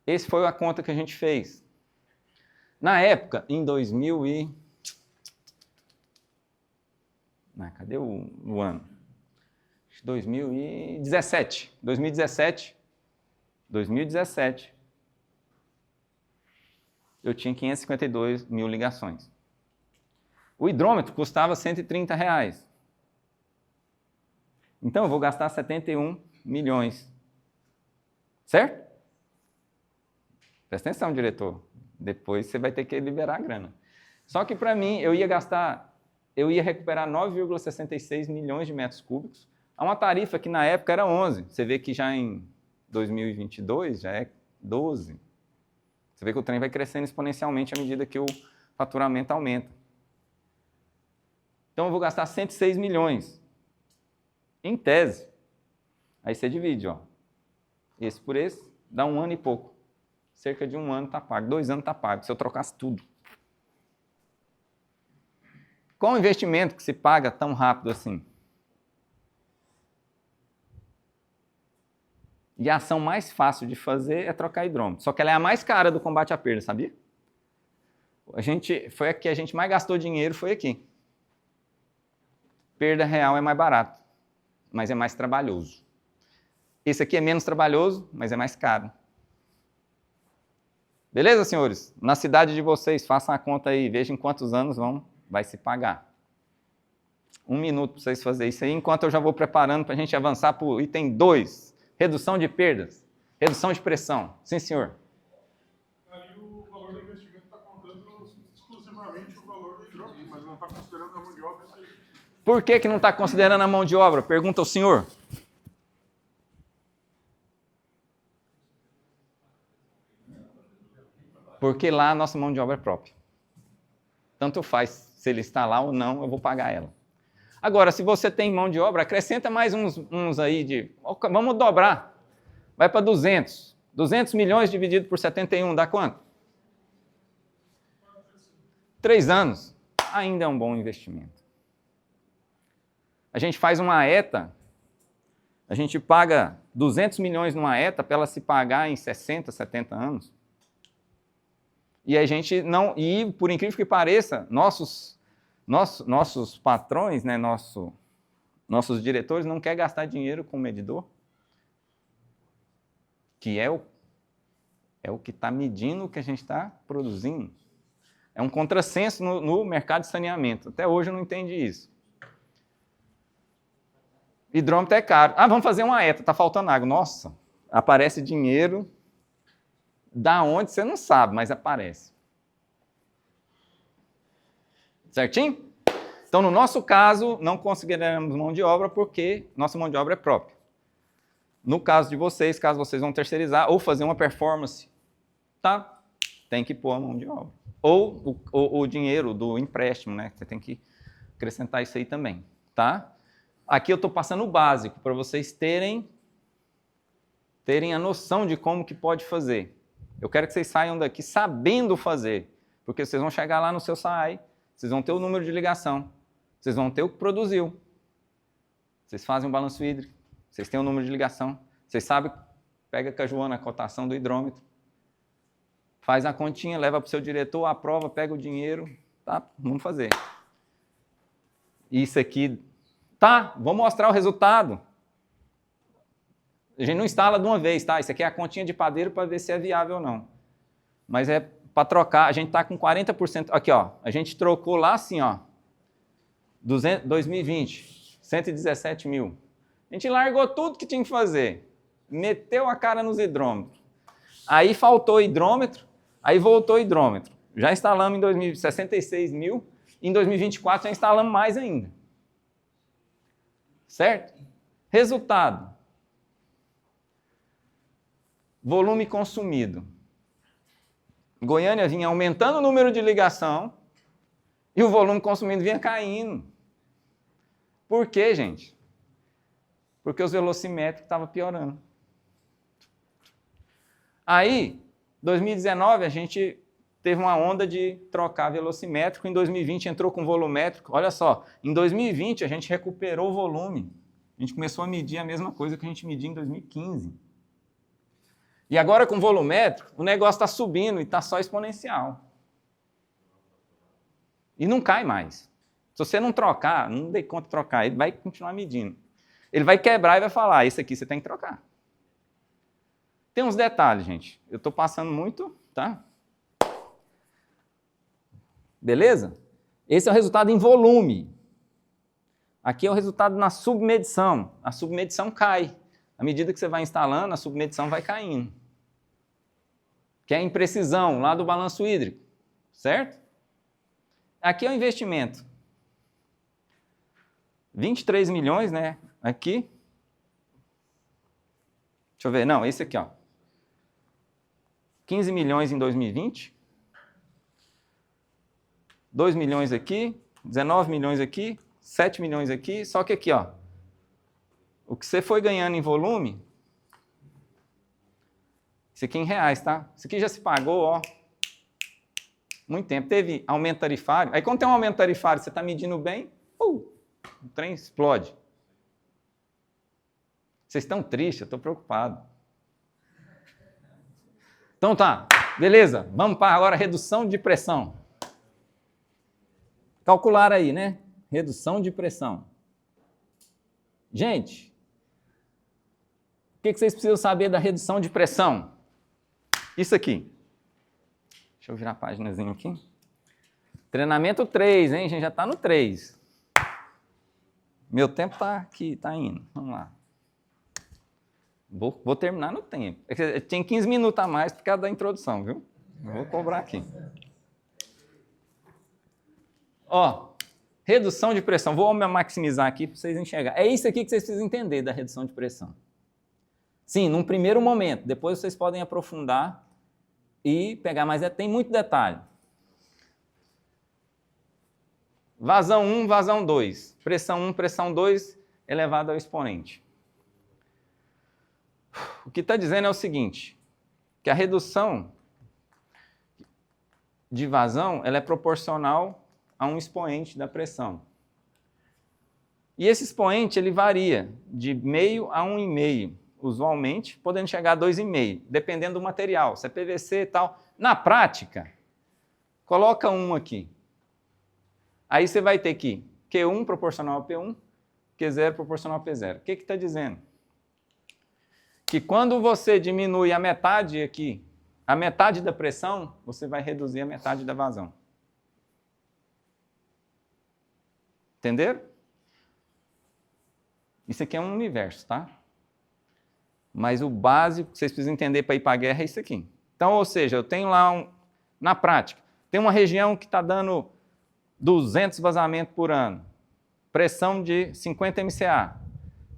Esse foi a conta que a gente fez. Na época, em 2000 e... cadê o ano? 2017. 2017. Eu tinha 552 mil ligações. O hidrômetro custava R$130. Então, eu vou gastar 71 milhões. Certo? Presta atenção, diretor. Depois você vai ter que liberar a grana. Só que, para mim, eu ia recuperar 9,66 milhões de metros cúbicos a uma tarifa que, na época, era 11. Você vê que já em 2022 já é 12. Você vê que o trem vai crescendo exponencialmente à medida que o faturamento aumenta. Então, eu vou gastar 106 milhões. Em tese. Aí você divide, ó. Esse por esse, dá 1 ano e pouco. Cerca de 1 ano está pago. 2 anos está pago, se eu trocasse tudo. Qual o investimento que se paga tão rápido assim? E a ação mais fácil de fazer é trocar hidrômetro. Só que ela é a mais cara do combate à perda, sabia? Foi a que a gente mais gastou dinheiro, foi aqui. Perda real é mais barato, mas é mais trabalhoso. Esse aqui é menos trabalhoso, mas é mais caro. Beleza, senhores? Na cidade de vocês, façam a conta aí, vejam em quantos anos vai se pagar. 1 minuto para vocês fazerem isso aí, enquanto eu já vou preparando para a gente avançar para o item 2. Redução de perdas, redução de pressão. Sim, senhor. Ali o valor do investimento está contando exclusivamente o valor do hidrômetro, mas não está considerando a mão de obra. Por que não está considerando a mão de obra? Pergunta ao senhor. Porque lá a nossa mão de obra é própria. Tanto faz se ele está lá ou não, eu vou pagar ela. Agora, se você tem mão de obra, acrescenta mais uns aí de... Vamos dobrar. Vai para 200. 200 milhões dividido por 71 dá quanto? 3 anos. Ainda é um bom investimento. A gente faz uma ETA, a gente paga 200 milhões numa ETA para ela se pagar em 60, 70 anos. E a gente não... E, por incrível que pareça, nossos patrões, né, nossos diretores não querem gastar dinheiro com medidor, que é o que está medindo o que a gente está produzindo. É um contrassenso no mercado de saneamento. Até hoje eu não entendi isso. Hidrômetro é caro. Vamos fazer uma ETA, está faltando água. Nossa, aparece dinheiro da onde você não sabe, mas aparece. Certinho? Então, no nosso caso, não consideramos mão de obra porque nossa mão de obra é própria. No caso de vocês, caso vocês vão terceirizar ou fazer uma performance, tá? Tem que pôr a mão de obra. Ou o dinheiro do empréstimo, né? Você tem que acrescentar isso aí também, tá? Aqui eu estou passando o básico para vocês terem a noção de como que pode fazer. Eu quero que vocês saiam daqui sabendo fazer, porque vocês vão chegar lá no seu SAAI, vocês vão ter o número de ligação, vocês vão ter o que produziu, vocês fazem um balanço hídrico, vocês têm o número de ligação, vocês sabem, pega com a Joana a cotação do hidrômetro, faz a continha, leva para o seu diretor, aprova, pega o dinheiro, tá? Vamos fazer. Isso aqui Tá, vou mostrar o resultado. A gente não instala de uma vez, tá? Isso aqui é a continha de padeiro para ver se é viável ou não. Mas é para trocar, a gente está com 40%. Aqui, ó, a gente trocou lá assim, ó, 2020, 117 mil. A gente largou tudo que tinha que fazer, meteu a cara nos hidrômetros. Aí faltou hidrômetro, aí voltou hidrômetro. Já instalamos em 2020 66 mil, em 2024 já instalamos mais ainda. Certo? Resultado. Volume consumido. Goiânia vinha aumentando o número de ligação e o volume consumido vinha caindo. Por quê, gente? Porque os velocimétricos estavam piorando. Aí, 2019, a gente teve uma onda de trocar velocimétrico, em 2020 entrou com volumétrico. Olha só, em 2020 a gente recuperou o volume. A gente começou a medir a mesma coisa que a gente media em 2015. E agora com volumétrico, o negócio está subindo e está só exponencial. E não cai mais. Se você não trocar, não dê conta de trocar, ele vai continuar medindo. Ele vai quebrar e vai falar, isso aqui você tem que trocar. Tem uns detalhes, gente. Eu estou passando muito, tá? Beleza? Esse é o resultado em volume. Aqui é o resultado na submedição. A submedição cai. À medida que você vai instalando, a submedição vai caindo. Que é a imprecisão lá do balanço hídrico. Certo? Aqui é o investimento. 23 milhões, né? Aqui. Deixa eu ver. Não, esse aqui, ó. 15 milhões em 2020. 2 milhões aqui. 19 milhões aqui. 7 milhões aqui. Só que aqui, ó. O que você foi ganhando em volume, isso aqui em reais, tá? Isso aqui já se pagou, ó, muito tempo. Teve aumento tarifário. Aí quando tem um aumento tarifário, você está medindo bem, o trem explode. Vocês estão tristes, eu estou preocupado. Então tá, beleza. Vamos para agora a redução de pressão. Calcular aí, né? Redução de pressão. Gente, o que vocês precisam saber da redução de pressão? Isso aqui. Deixa eu virar a paginazinha aqui. Treinamento 3, hein? A gente já está no 3. Meu tempo está aqui, está indo. Vamos lá. Vou terminar no tempo. Tem 15 minutos a mais por causa da introdução, viu? Eu vou cobrar aqui. Ó, redução de pressão. Vou maximizar aqui para vocês enxergarem. É isso aqui que vocês precisam entender da redução de pressão. Sim, num primeiro momento. Depois vocês podem aprofundar e pegar mais. Tem muito detalhe. Vazão 1, vazão 2. Pressão 1, pressão 2 elevado ao expoente. O que está dizendo é o seguinte, que a redução de vazão ela é proporcional a um expoente da pressão. E esse expoente ele varia de meio a 1,5, usualmente, podendo chegar a 2,5, dependendo do material, se é PVC e tal. Na prática, coloca 1 aqui. Aí você vai ter que Q1 proporcional a P1, Q0 proporcional a P0. O que está dizendo? Que quando você diminui a metade aqui, a metade da pressão, você vai reduzir a metade da vazão. Entenderam? Isso aqui é um universo, tá? Mas o básico que vocês precisam entender para ir para a guerra é isso aqui. Então, ou seja, eu tenho lá, na prática, tem uma região que está dando 200 vazamentos por ano, pressão de 50 MCA.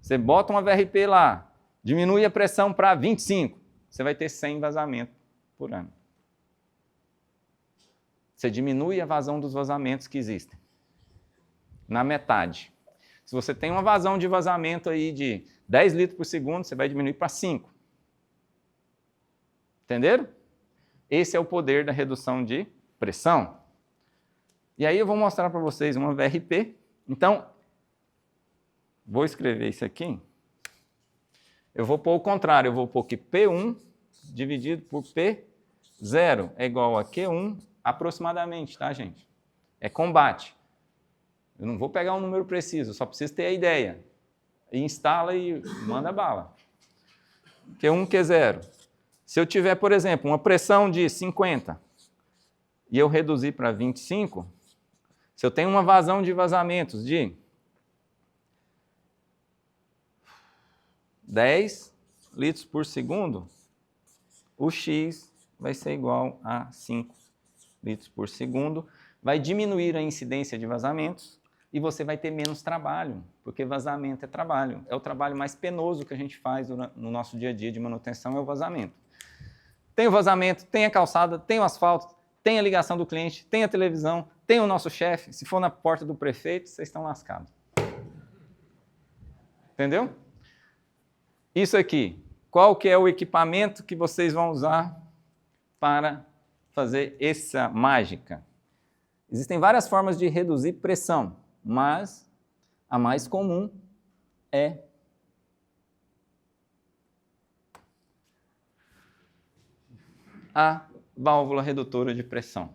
Você bota uma VRP lá, diminui a pressão para 25, você vai ter 100 vazamentos por ano. Você diminui a vazão dos vazamentos que existem, na metade. Se você tem uma vazão de vazamento aí de 10 litros por segundo, você vai diminuir para 5. Entenderam? Esse é o poder da redução de pressão. E aí eu vou mostrar para vocês uma VRP. Então, vou escrever isso aqui. Eu vou pôr o contrário, eu vou pôr que P1 dividido por P0 é igual a Q1 aproximadamente, tá, gente? É combate. Eu não vou pegar um número preciso, só preciso ter a ideia. E instala e manda bala. Q1, Q0. Se eu tiver, por exemplo, uma pressão de 50 e eu reduzir para 25, se eu tenho uma vazão de vazamentos de 10 litros por segundo, o X vai ser igual a 5 litros por segundo. Vai diminuir a incidência de vazamentos e você vai ter menos trabalho, porque vazamento é trabalho. É o trabalho mais penoso que a gente faz no nosso dia a dia de manutenção, é o vazamento. Tem o vazamento, tem a calçada, tem o asfalto, tem a ligação do cliente, tem a televisão, tem o nosso chefe. Se for na porta do prefeito, vocês estão lascados. Entendeu? Isso aqui, qual que é o equipamento que vocês vão usar para fazer essa mágica? Existem várias formas de reduzir pressão, mas a mais comum é a válvula redutora de pressão.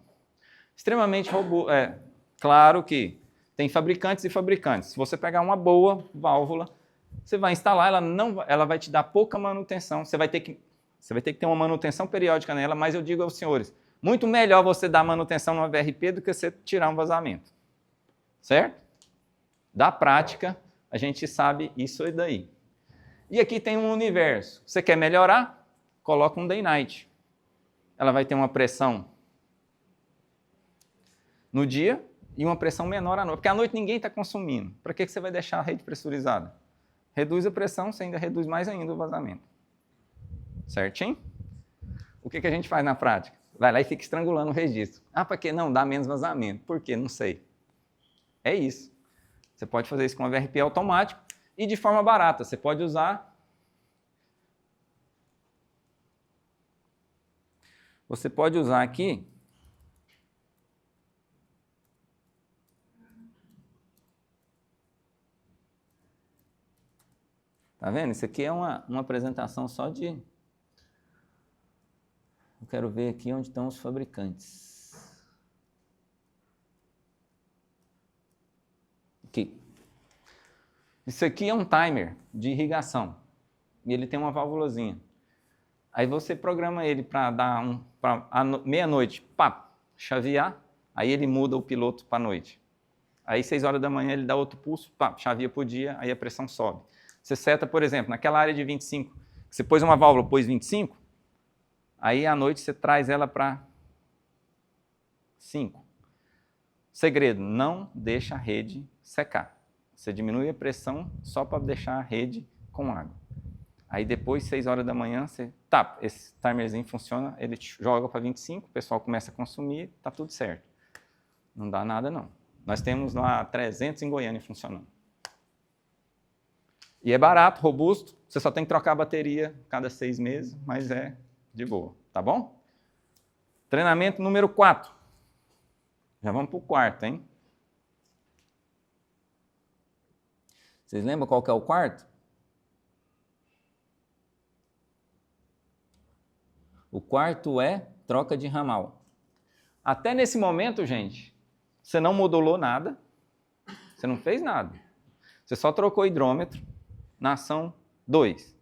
Extremamente robusta. Claro que tem fabricantes e fabricantes. Se você pegar uma boa válvula, você vai instalar, ela vai te dar pouca manutenção. Você vai ter que ter uma manutenção periódica nela, mas eu digo aos senhores, muito melhor você dar manutenção numa VRP do que você tirar um vazamento. Certo? Da prática, a gente sabe isso aí daí. E aqui tem um universo. Você quer melhorar? Coloca um day-night. Ela vai ter uma pressão no dia e uma pressão menor à noite. Porque à noite ninguém está consumindo. Para que você vai deixar a rede pressurizada? Reduz a pressão, você ainda reduz mais ainda o vazamento. Certinho? O que a gente faz na prática? Vai lá e fica estrangulando o registro. Para que não? Dá menos vazamento. Por quê? Não sei. É isso. Você pode fazer isso com a VRP automático e de forma barata. Você pode usar... Você pode usar aqui... Tá vendo? Isso aqui é uma apresentação só de... Eu quero ver aqui onde estão os fabricantes. Aqui. Isso aqui é um timer de irrigação. E ele tem uma válvulazinha. Aí você programa ele para dar meia-noite, pá, chavear. Aí ele muda o piloto para a noite. Aí 6 horas da manhã ele dá outro pulso, pá, chavia por dia, aí a pressão sobe. Você seta, por exemplo, naquela área de 25, você pôs uma válvula, pôs 25, aí à noite você traz ela para 5. Segredo, não deixa a rede secar. Você diminui a pressão só para deixar a rede com água. Aí depois, 6 horas da manhã, você tapa. Esse timerzinho funciona, ele joga para 25, o pessoal começa a consumir, está tudo certo. Não dá nada, não. Nós temos lá 300 em Goiânia funcionando. E é barato, robusto, você só tem que trocar a bateria cada 6 meses, mas é de boa, tá bom? Treinamento número 4. Já vamos para o quarto, hein? Vocês lembram qual que é o quarto? O quarto é troca de ramal. Até nesse momento, gente, você não modulou nada, você não fez nada. Você só trocou hidrômetro na ação 2.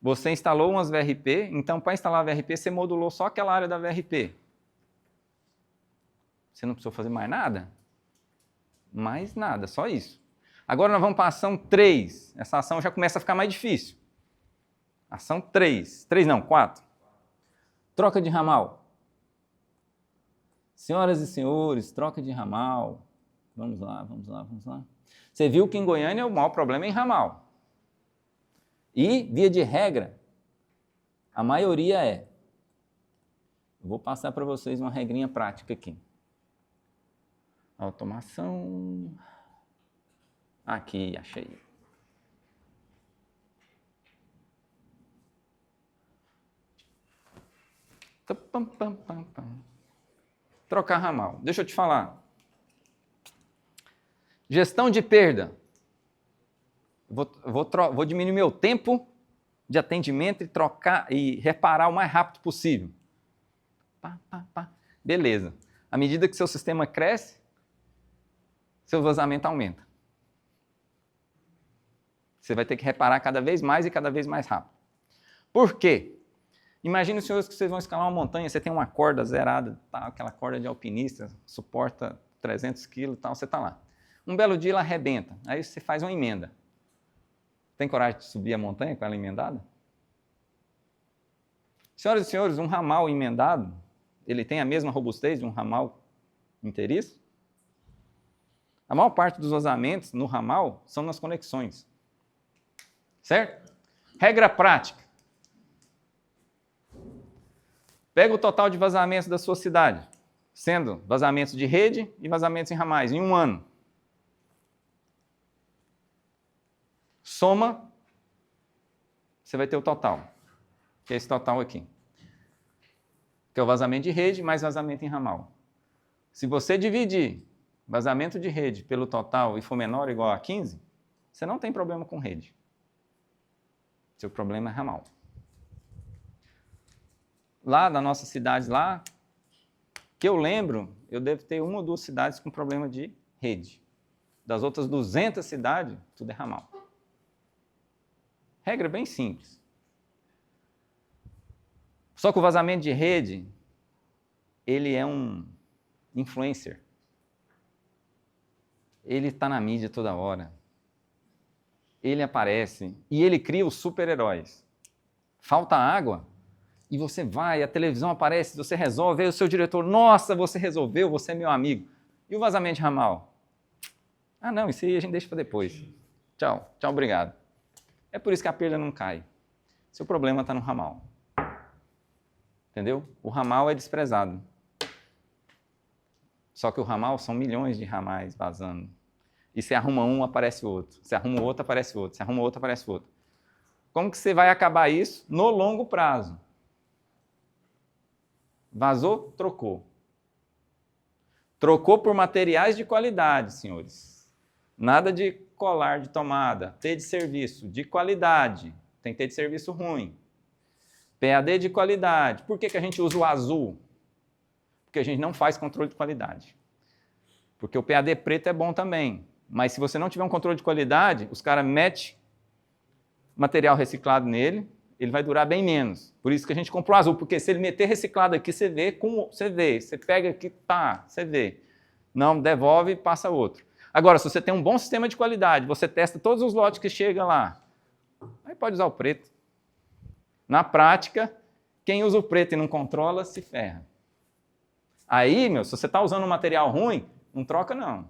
Você instalou umas VRP, então para instalar a VRP você modulou só aquela área da VRP. Você não precisou fazer mais nada? Mais nada, só isso. Agora nós vamos para a ação 3. Essa ação já começa a ficar mais difícil. Ação 3. 3 não, 4. Troca de ramal. Senhoras e senhores, troca de ramal. Vamos lá, vamos lá, vamos lá. Você viu que em Goiânia o maior problema é em ramal. E, via de regra, a maioria é. Eu vou passar para vocês uma regrinha prática aqui. Automação. Aqui, achei. Trocar ramal. Deixa eu te falar. Gestão de perda. Vou diminuir meu tempo de atendimento e trocar e reparar o mais rápido possível. Beleza. À medida que seu sistema cresce, seu vazamento aumenta. Você vai ter que reparar cada vez mais e cada vez mais rápido. Por quê? Imagine, senhores, que vocês vão escalar uma montanha, você tem uma corda zerada, tá, aquela corda de alpinista, suporta 300 quilos e tal, você está lá. Um belo dia ela arrebenta, aí você faz uma emenda. Tem coragem de subir a montanha com ela emendada? Senhoras e senhores, um ramal emendado, ele tem a mesma robustez de um ramal inteiriço? A maior parte dos vazamentos no ramal são nas conexões. Certo? Regra prática. Pega o total de vazamentos da sua cidade, sendo vazamentos de rede e vazamentos em ramais, em um ano. Soma, você vai ter o total, que é esse total aqui. Que é o vazamento de rede mais vazamento em ramal. Se você dividir vazamento de rede pelo total e for menor ou igual a 15, você não tem problema com rede. Seu problema é ramal. Lá das nossas cidades lá, que eu lembro, eu devo ter 1 ou 2 cidades com problema de rede. Das outras 200 cidades, tudo é ramal. Regra bem simples. Só que o vazamento de rede, ele é um influencer. Ele está na mídia toda hora. Ele aparece e ele cria os super-heróis. Falta água e você vai, a televisão aparece, você resolve, aí o seu diretor, nossa, você resolveu, você é meu amigo. E o vazamento de ramal? Ah, não, isso aí a gente deixa para depois. Tchau, tchau, obrigado. É por isso que a perda não cai. Seu problema está no ramal. Entendeu? O ramal é desprezado. Só que o ramal são milhões de ramais vazando. E você arruma um, aparece outro. Você arruma outro, aparece outro. Você arruma outro, aparece outro. Como que você vai acabar isso no longo prazo? Vazou, trocou. Trocou por materiais de qualidade, senhores. Nada de colar de tomada. T de serviço de qualidade. Tem T de serviço ruim. PAD de qualidade. Por que a gente usa o azul? Porque a gente não faz controle de qualidade. Porque o PAD preto é bom também. Mas se você não tiver um controle de qualidade, os caras metem material reciclado nele, ele vai durar bem menos. Por isso que a gente comprou o azul, porque se ele meter reciclado aqui, você vê, você pega aqui, tá, você vê. Não, devolve e passa outro. Agora, se você tem um bom sistema de qualidade, você testa todos os lotes que chegam lá, aí pode usar o preto. Na prática, quem usa o preto e não controla, se ferra. Aí, se você está usando um material ruim, não troca não.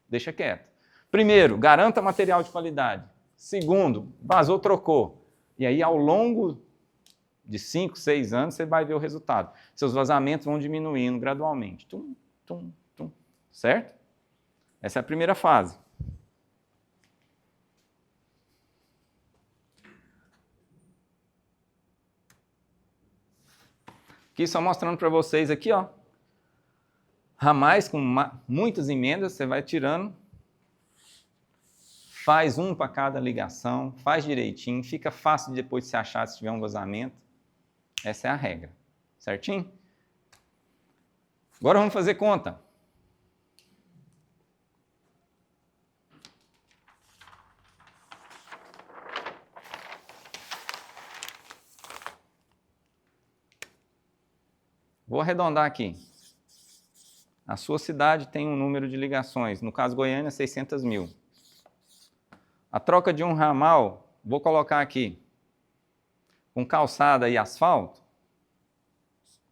Deixa quieto. Primeiro, garanta material de qualidade. Segundo, vazou, trocou. E aí, ao longo de 5, 6 anos, você vai ver o resultado. Seus vazamentos vão diminuindo gradualmente. Tum, tum, tum. Certo? Essa é a primeira fase. Aqui só mostrando para vocês aqui, ó. Ramais com muitas emendas, você vai tirando. Faz um para cada ligação, faz direitinho, fica fácil de depois de se achar se tiver um vazamento. Essa é a regra. Certinho? Agora vamos fazer conta. Vou arredondar aqui. A sua cidade tem um número de ligações, no caso Goiânia, 600 mil. A troca de um ramal, vou colocar aqui, com calçada e asfalto,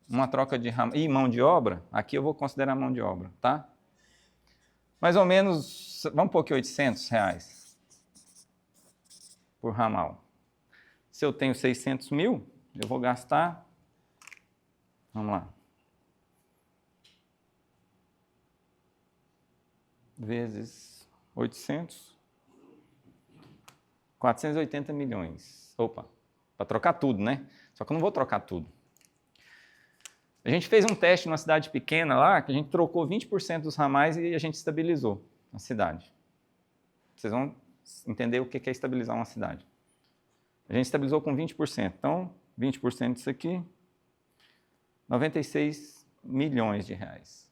uma troca de ramal e mão de obra, aqui eu vou considerar mão de obra, tá? Mais ou menos, vamos pôr aqui R$800 por ramal. Se eu tenho 600 mil, eu vou gastar, vamos lá, vezes 800, 480 milhões. Opa, para trocar tudo, né? Só que eu não vou trocar tudo. A gente fez um teste numa cidade pequena lá, que a gente trocou 20% dos ramais e a gente estabilizou a cidade. Vocês vão entender o que é estabilizar uma cidade. A gente estabilizou com 20%. Então, 20% disso aqui, 96 milhões de reais.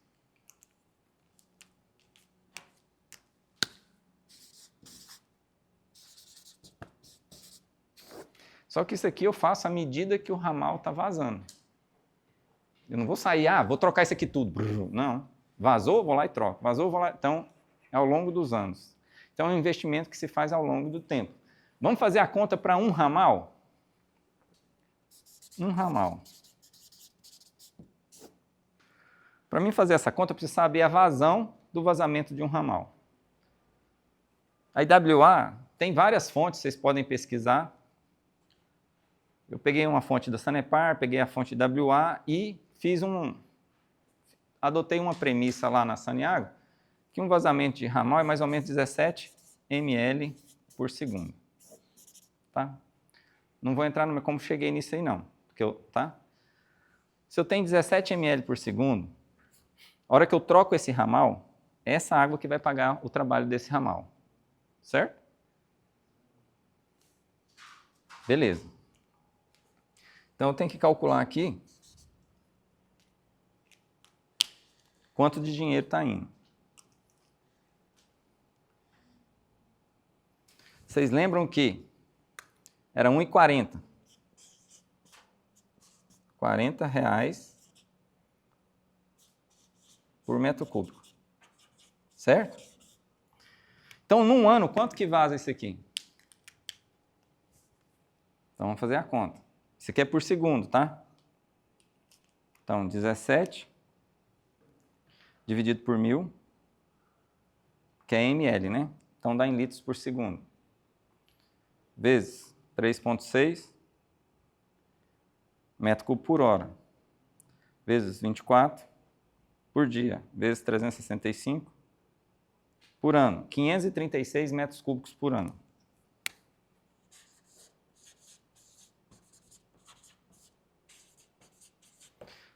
Só que isso aqui eu faço à medida que o ramal está vazando. Eu não vou sair, vou trocar isso aqui tudo. Não. Vazou, vou lá e troco. Vazou, vou lá. Então, é ao longo dos anos. Então, é um investimento que se faz ao longo do tempo. Vamos fazer a conta para um ramal? Um ramal. Para mim fazer essa conta, eu preciso saber a vazão do vazamento de um ramal. A IWA tem várias fontes, vocês podem pesquisar. Eu peguei uma fonte da Sanepar, peguei a fonte WA e adotei uma premissa lá na Saniago, que um vazamento de ramal é mais ou menos 17 ml por segundo. Tá? Não vou entrar no como cheguei nisso aí não. Tá? Se eu tenho 17 ml por segundo, a hora que eu troco esse ramal, é essa água que vai pagar o trabalho desse ramal. Certo? Beleza. Então, eu tenho que calcular aqui quanto de dinheiro está indo. Vocês lembram que era R$ 1,40. R$40 por metro cúbico. Certo? Então, num ano, quanto que vaza isso aqui? Então, vamos fazer a conta. Isso aqui é por segundo, tá? Então, 17 dividido por 1000, que é ml, né? Então, dá em litros por segundo. Vezes 3,6 metro cúbico por hora. Vezes 24 por dia. Vezes 365 por ano. 536 metros cúbicos por ano.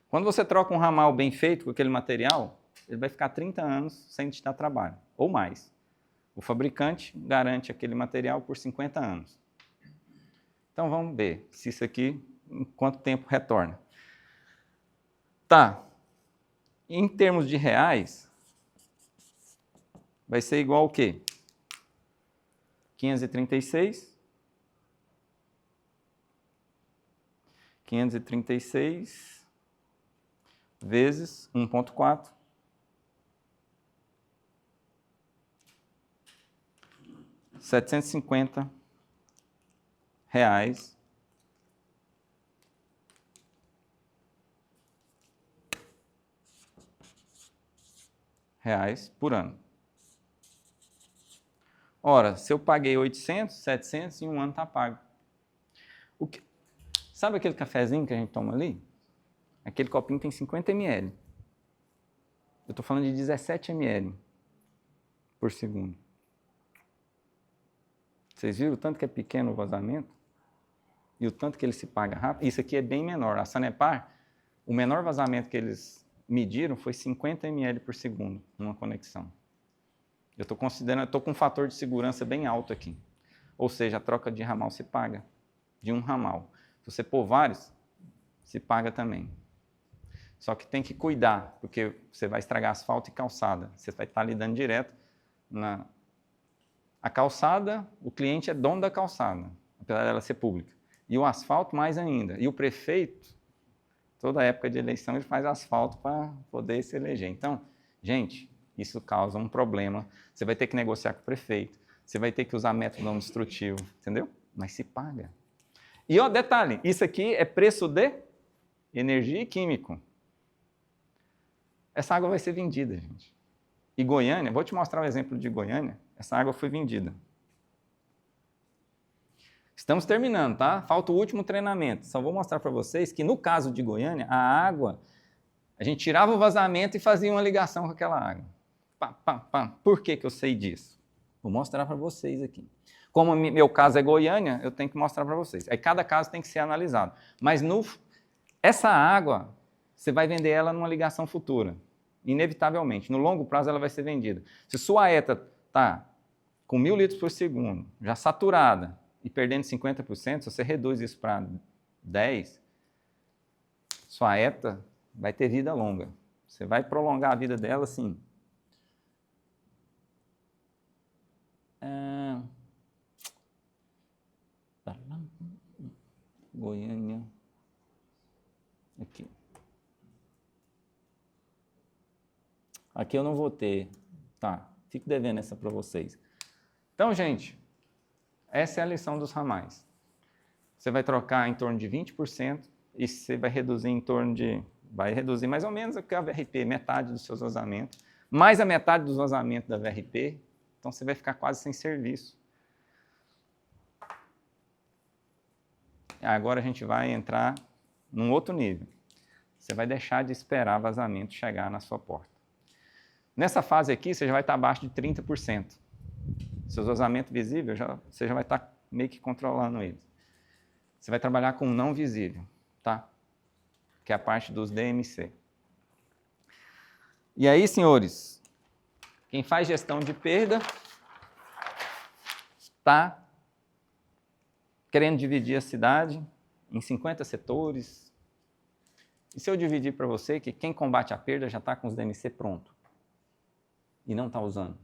Quando você troca um ramal bem feito com aquele material, ele vai ficar 30 anos sem te dar trabalho, ou mais. O fabricante garante aquele material por 50 anos. Então, vamos ver se isso aqui, em quanto tempo retorna. Tá. Em termos de reais, vai ser igual ao quê? 536 vezes 1,4 R$750 por ano. Ora, se eu paguei 800, 700, em um ano está pago. Sabe aquele cafezinho que a gente toma ali? Aquele copinho tem 50 ml. Eu estou falando de 17 ml por segundo. Vocês viram o tanto que é pequeno o vazamento? E o tanto que ele se paga rápido? Isso aqui é bem menor. A Sanepar, o menor vazamento que eles mediram foi 50 ml por segundo numa conexão. Eu estou com um fator de segurança bem alto aqui. Ou seja, a troca de ramal se paga de um ramal. Se você pôr vários, se paga também. Só que tem que cuidar, porque você vai estragar asfalto e calçada. Você vai estar lidando direto na... A calçada, o cliente é dono da calçada, apesar dela ser pública. E o asfalto mais ainda. E o prefeito, toda época de eleição, ele faz asfalto para poder se eleger. Então, gente, isso causa um problema. Você vai ter que negociar com o prefeito, você vai ter que usar método não destrutivo, entendeu? Mas se paga. E, ó, detalhe, isso aqui é preço de energia e químico. Essa água vai ser vendida, gente. E Goiânia, vou te mostrar o exemplo de Goiânia, essa água foi vendida. Estamos terminando, tá? Falta o último treinamento. Só vou mostrar para vocês que no caso de Goiânia, a água, a gente tirava o vazamento e fazia uma ligação com aquela água. Pá, pá, pá. Por que que eu sei disso? Vou mostrar para vocês aqui. Como meu caso é Goiânia, eu tenho que mostrar para vocês. Aí cada caso tem que ser analisado. Mas essa água, você vai vender ela numa ligação futura. Inevitavelmente. No longo prazo ela vai ser vendida. Se sua ETA está com 1.000 litros por segundo, já saturada, e perdendo 50%, se você reduz isso para 10%, sua ETA vai ter vida longa. Você vai prolongar a vida dela assim. Goiânia. Aqui. Aqui eu não vou ter. Tá, fico devendo essa para vocês. Então, gente, essa é a lição dos ramais. Você vai trocar em torno de 20% e você vai reduzir em torno de... Vai reduzir mais ou menos a VRP, metade dos seus vazamentos, mais a metade dos vazamentos da VRP, então você vai ficar quase sem serviço. Agora a gente vai entrar num outro nível. Você vai deixar de esperar vazamento chegar na sua porta. Nessa fase aqui, você já vai estar abaixo de 30%. Seus vazamentos visíveis, você já vai estar meio que controlando eles. Você vai trabalhar com não visível, tá? Que é a parte dos DMC. E aí, senhores, quem faz gestão de perda está querendo dividir a cidade em 50 setores. E se eu dividir para você que quem combate a perda já está com os DMC pronto e não está usando?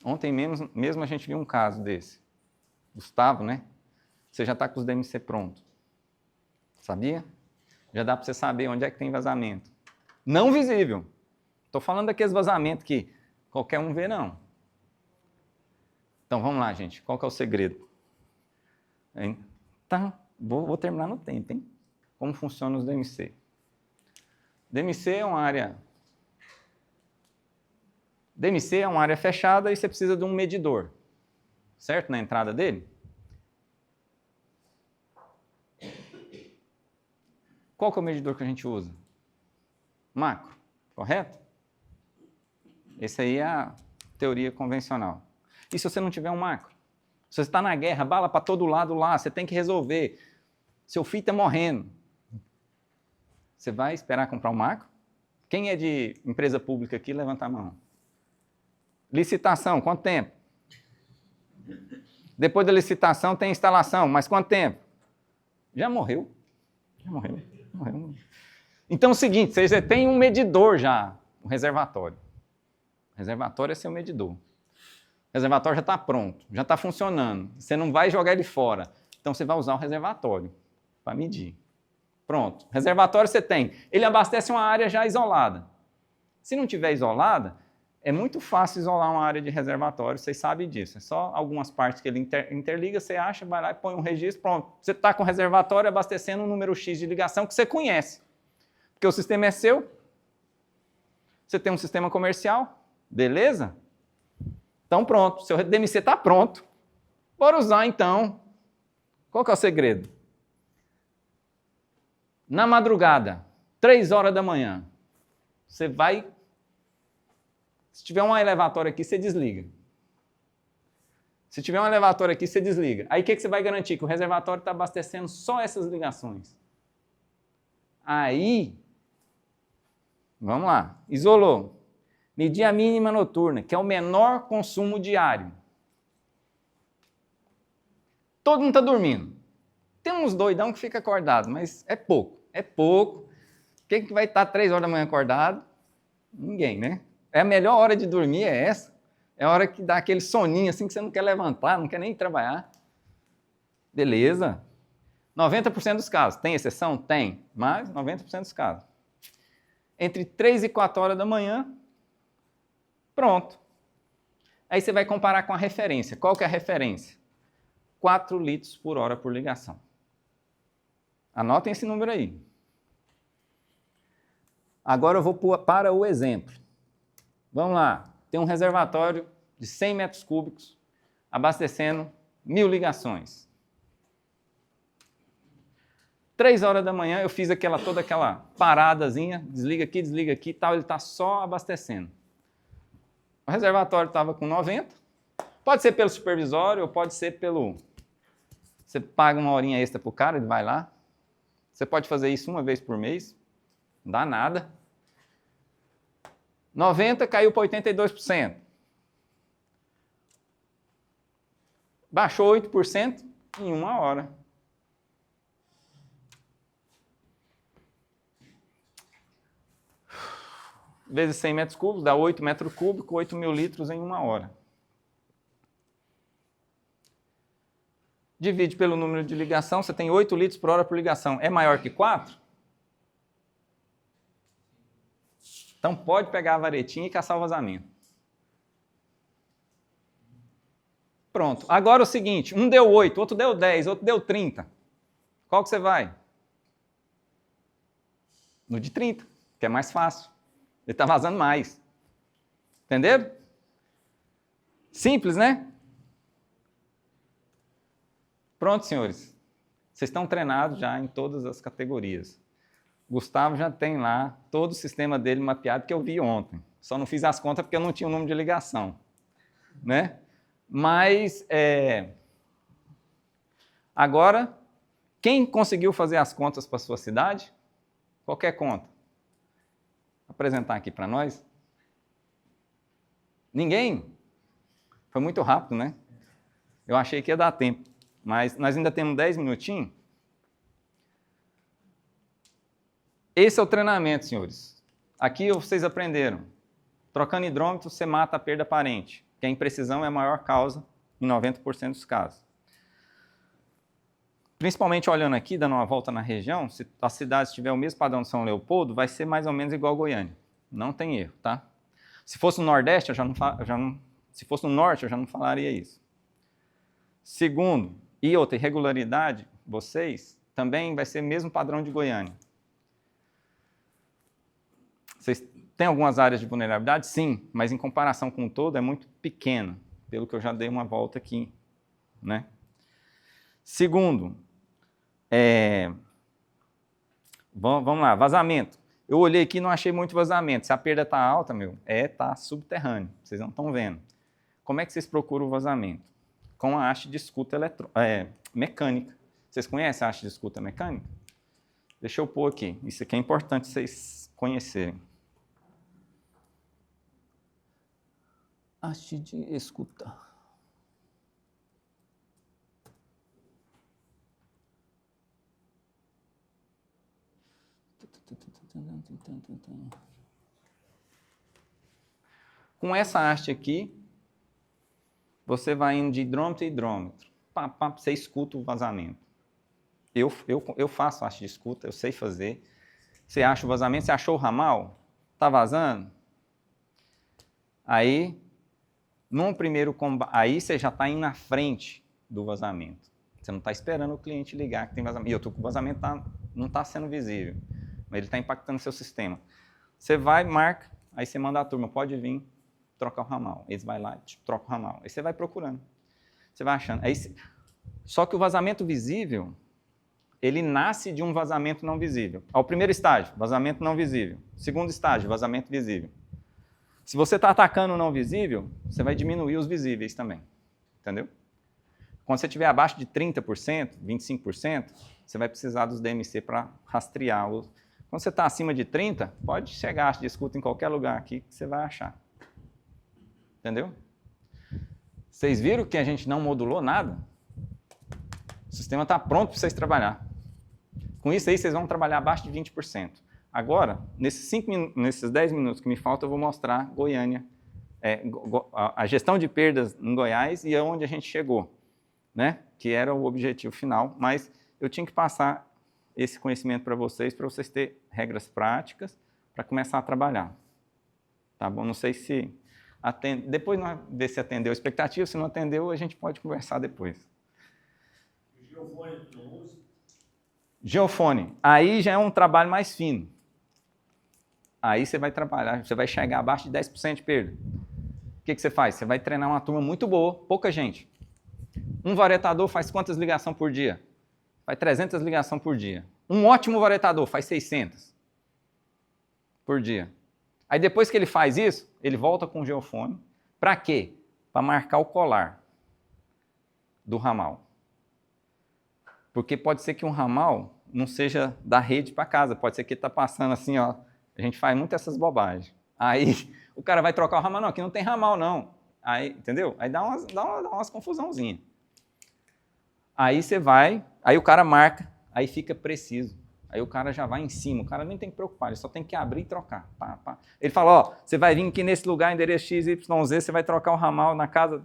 Ontem mesmo a gente viu um caso desse. Gustavo, né? Você já está com os DMC pronto. Sabia? Já dá para você saber onde é que tem vazamento. Não visível. Estou falando daqueles vazamentos que qualquer um vê, não. Então, vamos lá, gente. Qual que é o segredo? Tá, vou terminar no tempo, hein? Como funcionam os DMC? DMC é uma área... DMC é uma área fechada e você precisa de um medidor. Certo? Na entrada dele. Qual que é o medidor que a gente usa? Macro, correto? Essa aí é a teoria convencional. E se você não tiver um macro? Se você está na guerra, bala para todo lado lá, você tem que resolver. Seu filho está morrendo. Você vai esperar comprar um macro? Quem é de empresa pública aqui, levanta a mão. Licitação, quanto tempo? Depois da licitação tem instalação, mas quanto tempo? Já morreu. Já morreu. Então é o seguinte, você tem um medidor já, um reservatório. O reservatório é seu medidor. O reservatório já está pronto, já está funcionando. Você não vai jogar ele fora. Então você vai usar o reservatório para medir. Pronto. Reservatório você tem. Ele abastece uma área já isolada. Se não tiver isolada, é muito fácil isolar uma área de reservatório, vocês sabem disso. É só algumas partes que ele interliga, você acha, vai lá e põe um registro, pronto. Você está com o reservatório abastecendo um número X de ligação que você conhece. Porque o sistema é seu, você tem um sistema comercial, beleza? Então pronto, seu DMC está pronto. Bora usar então. Qual que é o segredo? Na madrugada, 3 horas da manhã, você vai... Se tiver um elevatório aqui, você desliga. Se tiver um elevatório aqui, você desliga. Aí o que você vai garantir? Que o reservatório está abastecendo só essas ligações. Aí, vamos lá, isolou. Medir a mínima noturna, que é o menor consumo diário. Todo mundo está dormindo. Tem uns doidão que fica acordado, mas é pouco. É pouco. Quem que vai estar 3 horas da manhã acordado? Ninguém, né? É a melhor hora de dormir, é essa. É a hora que dá aquele soninho assim que você não quer levantar, não quer nem trabalhar. Beleza. 90% dos casos. Tem exceção? Tem. Mas 90% dos casos. Entre 3 e 4 horas da manhã, pronto. Aí você vai comparar com a referência. Qual que é a referência? 4 litros por hora por ligação. Anotem esse número aí. Agora eu vou para o exemplo. Vamos lá, tem um reservatório de 100 metros cúbicos abastecendo 1000 ligações. 3 horas da manhã eu fiz toda aquela paradazinha, desliga aqui e tal, ele está só abastecendo. O reservatório estava com 90, pode ser pelo supervisório ou pode ser pelo... Você paga uma horinha extra para o cara, ele vai lá. Você pode fazer isso uma vez por mês, não dá nada. 90 caiu para 82%. Baixou 8% em 1 hora. Vezes 100 metros cúbicos, dá 8 metros cúbicos, 8.000 litros em 1 hora. divide pelo número de ligação, você tem 8 litros por hora por ligação. É maior que 4? Então pode pegar a varetinha e caçar o vazamento. Pronto. Agora o seguinte, um deu 8, outro deu 10, outro deu 30. Qual que você vai? No de 30, que é mais fácil. Ele está vazando mais. Entenderam? Simples, né? Pronto, senhores. Vocês estão treinados já em todas as categorias. Gustavo já tem lá todo o sistema dele mapeado que eu vi ontem. Só não fiz as contas porque eu não tinha o número de ligação. Né? Mas, agora, quem conseguiu fazer as contas para a sua cidade? Qualquer conta. Vou apresentar aqui para nós. Ninguém? Foi muito rápido, né? Eu achei que ia dar tempo. Mas nós ainda temos 10 minutinhos. Esse é o treinamento, senhores. Aqui vocês aprenderam. Trocando hidrômetro, você mata a perda aparente, que a imprecisão é a maior causa em 90% dos casos. Principalmente olhando aqui, dando uma volta na região, se a cidade tiver o mesmo padrão de São Leopoldo, vai ser mais ou menos igual a Goiânia. Não tem erro, tá? Se fosse no Nordeste, se fosse no Norte, eu já não falaria isso. Segundo, e outra irregularidade, vocês, também vai ser o mesmo padrão de Goiânia. Vocês têm algumas áreas de vulnerabilidade? Sim, mas em comparação com o todo é muito pequeno, pelo que eu já dei uma volta aqui, né? Segundo, vamos lá, vazamento. Eu olhei aqui e não achei muito vazamento. Se a perda está alta, está subterrâneo, vocês não estão vendo. Como é que vocês procuram o vazamento? Com a haste de escuta mecânica. Vocês conhecem a haste de escuta mecânica? Deixa eu pôr aqui. Isso aqui é importante vocês conhecerem. Haste de escuta. Com essa haste aqui, você vai indo de hidrômetro em hidrômetro. Você escuta o vazamento. Eu faço haste de escuta, eu sei fazer. Você acha o vazamento, você achou o ramal? Está vazando? Aí, num primeiro combate, aí você já está indo na frente do vazamento. Você não está esperando o cliente ligar que tem vazamento. E o vazamento não está sendo visível, mas ele está impactando o seu sistema. Você vai, marca, aí você manda a turma, pode vir trocar o ramal. Eles vão lá e trocam o ramal. Aí você vai procurando. Você vai achando. Só que o vazamento visível, ele nasce de um vazamento não visível. Ao primeiro estágio, vazamento não visível. Segundo estágio, vazamento visível. Se você está atacando o não visível, você vai diminuir os visíveis também. Entendeu? Quando você estiver abaixo de 30%, 25%, você vai precisar dos DMC para rastrear. Quando você está acima de 30%, pode chegar a haste de escuta em qualquer lugar aqui que você vai achar. Entendeu? Vocês viram que a gente não modulou nada? O sistema está pronto para vocês trabalhar. Com isso aí, vocês vão trabalhar abaixo de 20%. Agora, nesses 10 minutos que me faltam, eu vou mostrar Goiânia, a gestão de perdas em Goiás e aonde a gente chegou, né? Que era o objetivo final, mas eu tinha que passar esse conhecimento para vocês terem regras práticas para começar a trabalhar. Tá bom? Não sei se depois nós ver se atendeu a expectativa, se não atendeu, a gente pode conversar depois. Geofone não usa? Geofone. Aí já é um trabalho mais fino. Aí você vai trabalhar, você vai chegar abaixo de 10% de perda. O que você faz? Você vai treinar uma turma muito boa, pouca gente. Um varetador faz quantas ligações por dia? Faz 300 ligações por dia. Um ótimo varetador faz 600 por dia. Aí depois que ele faz isso, ele volta com o geofone. Para quê? Para marcar o colar do ramal. Porque pode ser que um ramal não seja da rede para casa, pode ser que ele está passando assim, ó. A gente faz muito essas bobagens. Aí o cara vai trocar o ramal, não, aqui não tem ramal não. Aí, entendeu? Aí dá umas confusãozinhas. Aí você vai, aí o cara marca, aí fica preciso. Aí o cara já vai em cima, o cara nem tem que preocupar, ele só tem que abrir e trocar. Pá, pá. Ele fala, ó, você vai vir aqui nesse lugar, endereço XYZ, você vai trocar o ramal na casa,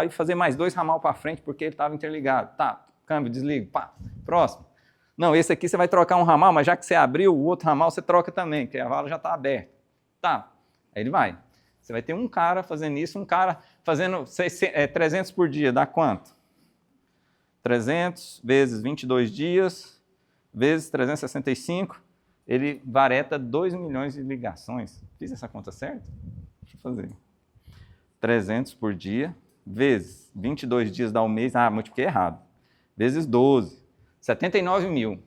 e fazer mais 2 ramal para frente, porque ele estava interligado. Tá, câmbio, desligo, pá, próximo. Não, esse aqui você vai trocar um ramal, mas já que você abriu, o outro ramal você troca também, porque a vala já está aberta. Tá, aí ele vai. Você vai ter um cara fazendo isso, um cara fazendo 300 por dia, dá quanto? 300 vezes 22 dias, vezes 365, ele vareta 2 milhões de ligações. Fiz essa conta certa? Deixa eu fazer. 300 por dia, vezes 22 dias dá um mês, multipliquei errado. Vezes 12, 79 mil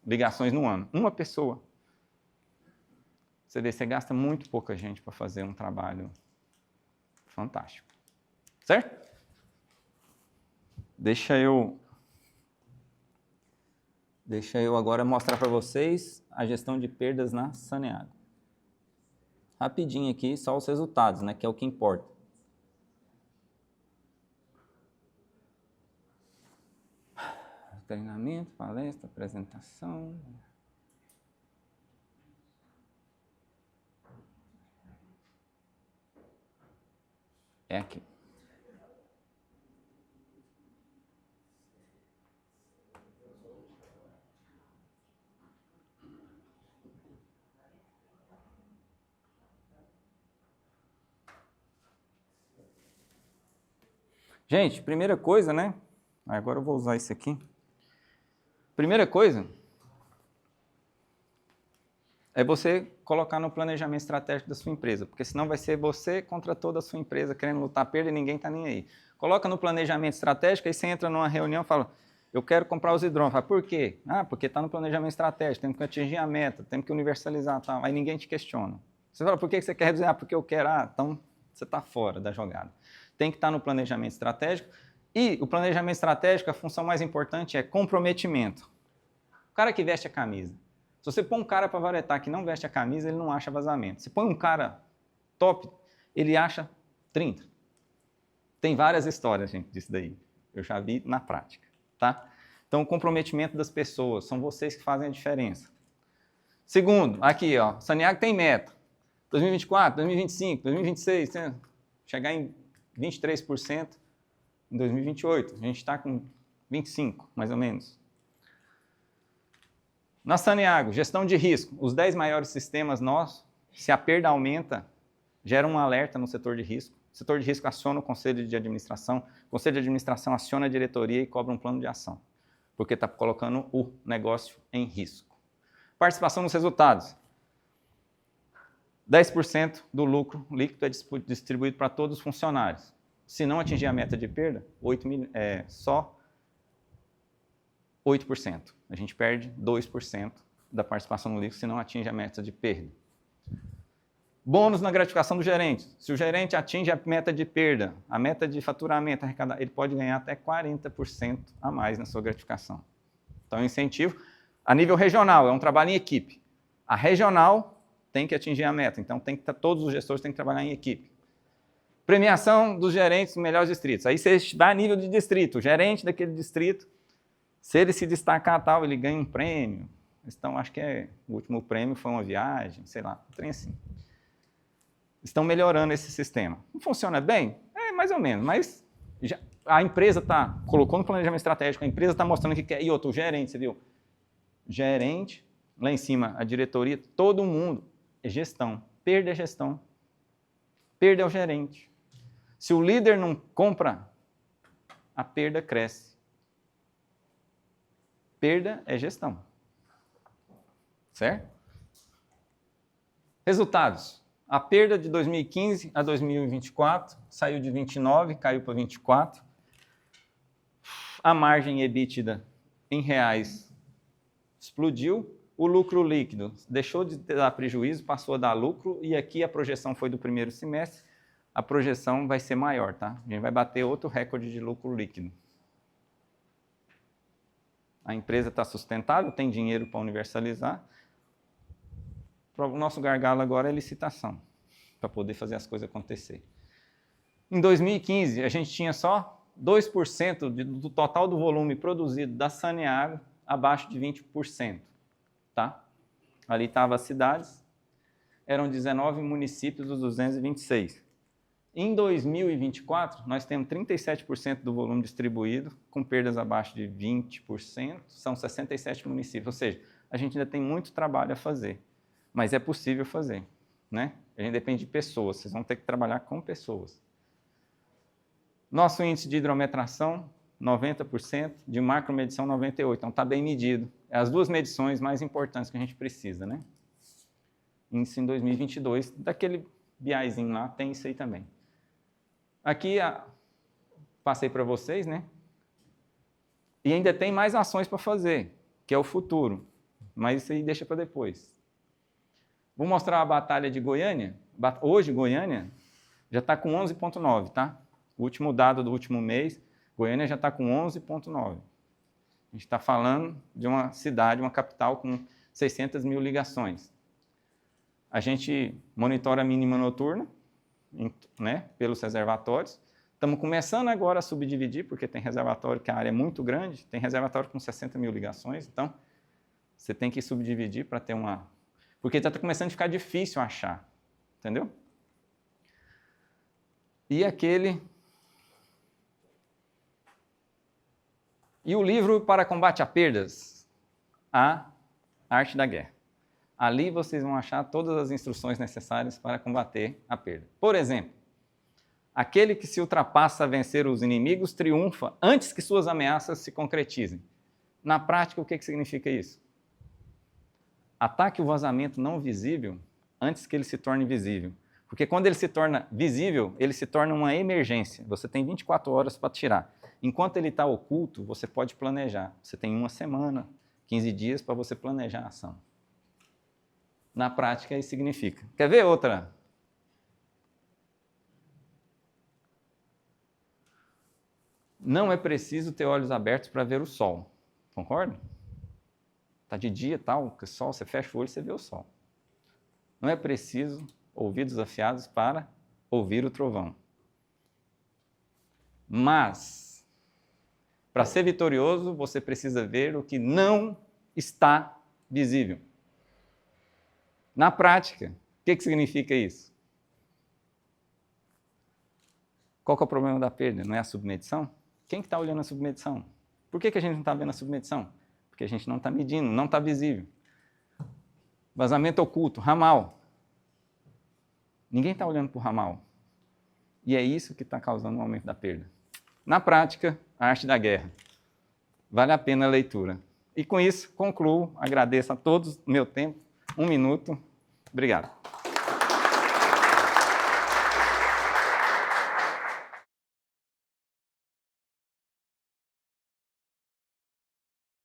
ligações no ano. Uma pessoa. Você vê, você gasta muito pouca gente para fazer um trabalho fantástico. Certo? Deixa eu agora mostrar para vocês a gestão de perdas na Saneago. Rapidinho aqui, só os resultados, né, que é o que importa. Treinamento, palestra, apresentação. É aqui. Gente, primeira coisa, né? Agora eu vou usar isso aqui. Primeira coisa é você colocar no planejamento estratégico da sua empresa, porque senão vai ser você contra toda a sua empresa querendo lutar perda e ninguém está nem aí. Coloca no planejamento estratégico, aí você entra numa reunião e fala, eu quero comprar os hidrômetros. Fala, por quê? Porque está no planejamento estratégico, temos que atingir a meta, temos que universalizar, tal. Aí ninguém te questiona. Você fala, por que você quer reduzir? Porque eu quero. Então você está fora da jogada. Tem que estar no planejamento estratégico. E o planejamento estratégico, a função mais importante é comprometimento. O cara que veste a camisa. Se você põe um cara para varetar que não veste a camisa, ele não acha vazamento. Se põe um cara top, ele acha 30. Tem várias histórias, gente, disso daí. Eu já vi na prática, tá? Então, o comprometimento das pessoas, são vocês que fazem a diferença. Segundo, aqui, ó, Saneago tem meta. 2024, 2025, 2026, chegar em 23% em 2028. A gente está com 25%, mais ou menos. Na Saneago, gestão de risco. Os 10 maiores sistemas nossos, se a perda aumenta, gera um alerta no setor de risco. O setor de risco aciona o conselho de administração. O conselho de administração aciona a diretoria e cobra um plano de ação, porque está colocando o negócio em risco. Participação nos resultados. 10% do lucro líquido é distribuído para todos os funcionários. Se não atingir a meta de perda, só 8%. A gente perde 2% da participação no líquido se não atinge a meta de perda. Bônus na gratificação do gerente. Se o gerente atinge a meta de perda, a meta de faturamento arrecadado, ele pode ganhar até 40% a mais na sua gratificação. Então, incentivo. A nível regional, é um trabalho em equipe. A regional tem que atingir a meta, então todos os gestores têm que trabalhar em equipe. Premiação dos gerentes dos melhores distritos. Aí você vai a nível de distrito, o gerente daquele distrito, se ele se destacar tal, ele ganha um prêmio. Então, acho que o último prêmio foi uma viagem, sei lá, um trem assim. Estão melhorando esse sistema. Não funciona bem? Mais ou menos, mas a empresa colocou no planejamento estratégico, a empresa está mostrando que quer. E outro, o gerente, você viu? Gerente, lá em cima, a diretoria, todo mundo é gestão. Perda é gestão. Perda é o gerente. Se o líder não compra, a perda cresce. Perda é gestão. Certo? Resultados. A perda de 2015 a 2024 saiu de 29, caiu para 24. A margem EBITDA em reais explodiu. O lucro líquido deixou de dar prejuízo, passou a dar lucro, e aqui a projeção foi do primeiro semestre. A projeção vai ser maior, tá? A gente vai bater outro recorde de lucro líquido. A empresa está sustentável, tem dinheiro para universalizar. O nosso gargalo agora é licitação, para poder fazer as coisas acontecer. Em 2015, a gente tinha só 2% do total do volume produzido da Saneago abaixo de 20%. tá? Ali estavam as cidades, eram 19 municípios dos 226. Em 2024, nós temos 37% do volume distribuído, com perdas abaixo de 20%, são 67 municípios, ou seja, a gente ainda tem muito trabalho a fazer, mas é possível fazer, né? A gente depende de pessoas, vocês vão ter que trabalhar com pessoas. Nosso índice de hidrometração, 90%, de macromedição, 98%, então está bem medido. É as duas medições mais importantes que a gente precisa, né? Índice em 2022, daquele BIzinho lá, tem isso aí também. Aqui, passei para vocês, né? E ainda tem mais ações para fazer, que é o futuro. Mas isso aí deixa para depois. Vou mostrar a batalha de Goiânia. Hoje, Goiânia já está com 11,9, tá? O último dado do último mês, Goiânia já está com 11,9. A gente está falando de uma cidade, uma capital com 600 mil ligações. A gente monitora a mínima noturna, né, pelos reservatórios. Estamos começando agora a subdividir, porque tem reservatório que a área é muito grande, tem reservatório com 60 mil ligações, então você tem que subdividir para ter uma... Porque está começando a ficar difícil achar, entendeu? E aquele... E o livro para combate a perdas, A Arte da Guerra. Ali vocês vão achar todas as instruções necessárias para combater a perda. Por exemplo, aquele que se ultrapassa a vencer os inimigos triunfa antes que suas ameaças se concretizem. Na prática, o que significa isso? Ataque o vazamento não visível antes que ele se torne visível. Porque quando ele se torna visível, ele se torna uma emergência. Você tem 24 horas para tirar. Enquanto ele está oculto, você pode planejar. Você tem 1 semana, 15 dias para você planejar a ação. Na prática, isso significa. Quer ver outra? Não é preciso ter olhos abertos para ver o sol. Concorda? Está de dia, tal, o sol, você fecha o olho e você vê o sol. Não é preciso ouvidos afiados para ouvir o trovão. Mas, para ser vitorioso, você precisa ver o que não está visível. Na prática, o que significa isso? Qual que é o problema da perda? Não é a submedição? Quem que está olhando a submedição? Por que a gente não está vendo a submedição? Porque a gente não está medindo, não está visível. Vazamento oculto, ramal. Ninguém está olhando para o ramal. E é isso que está causando o aumento da perda. Na prática, a arte da guerra. Vale a pena a leitura. E com isso, concluo. Agradeço a todos o meu tempo. 1 minuto. Obrigado.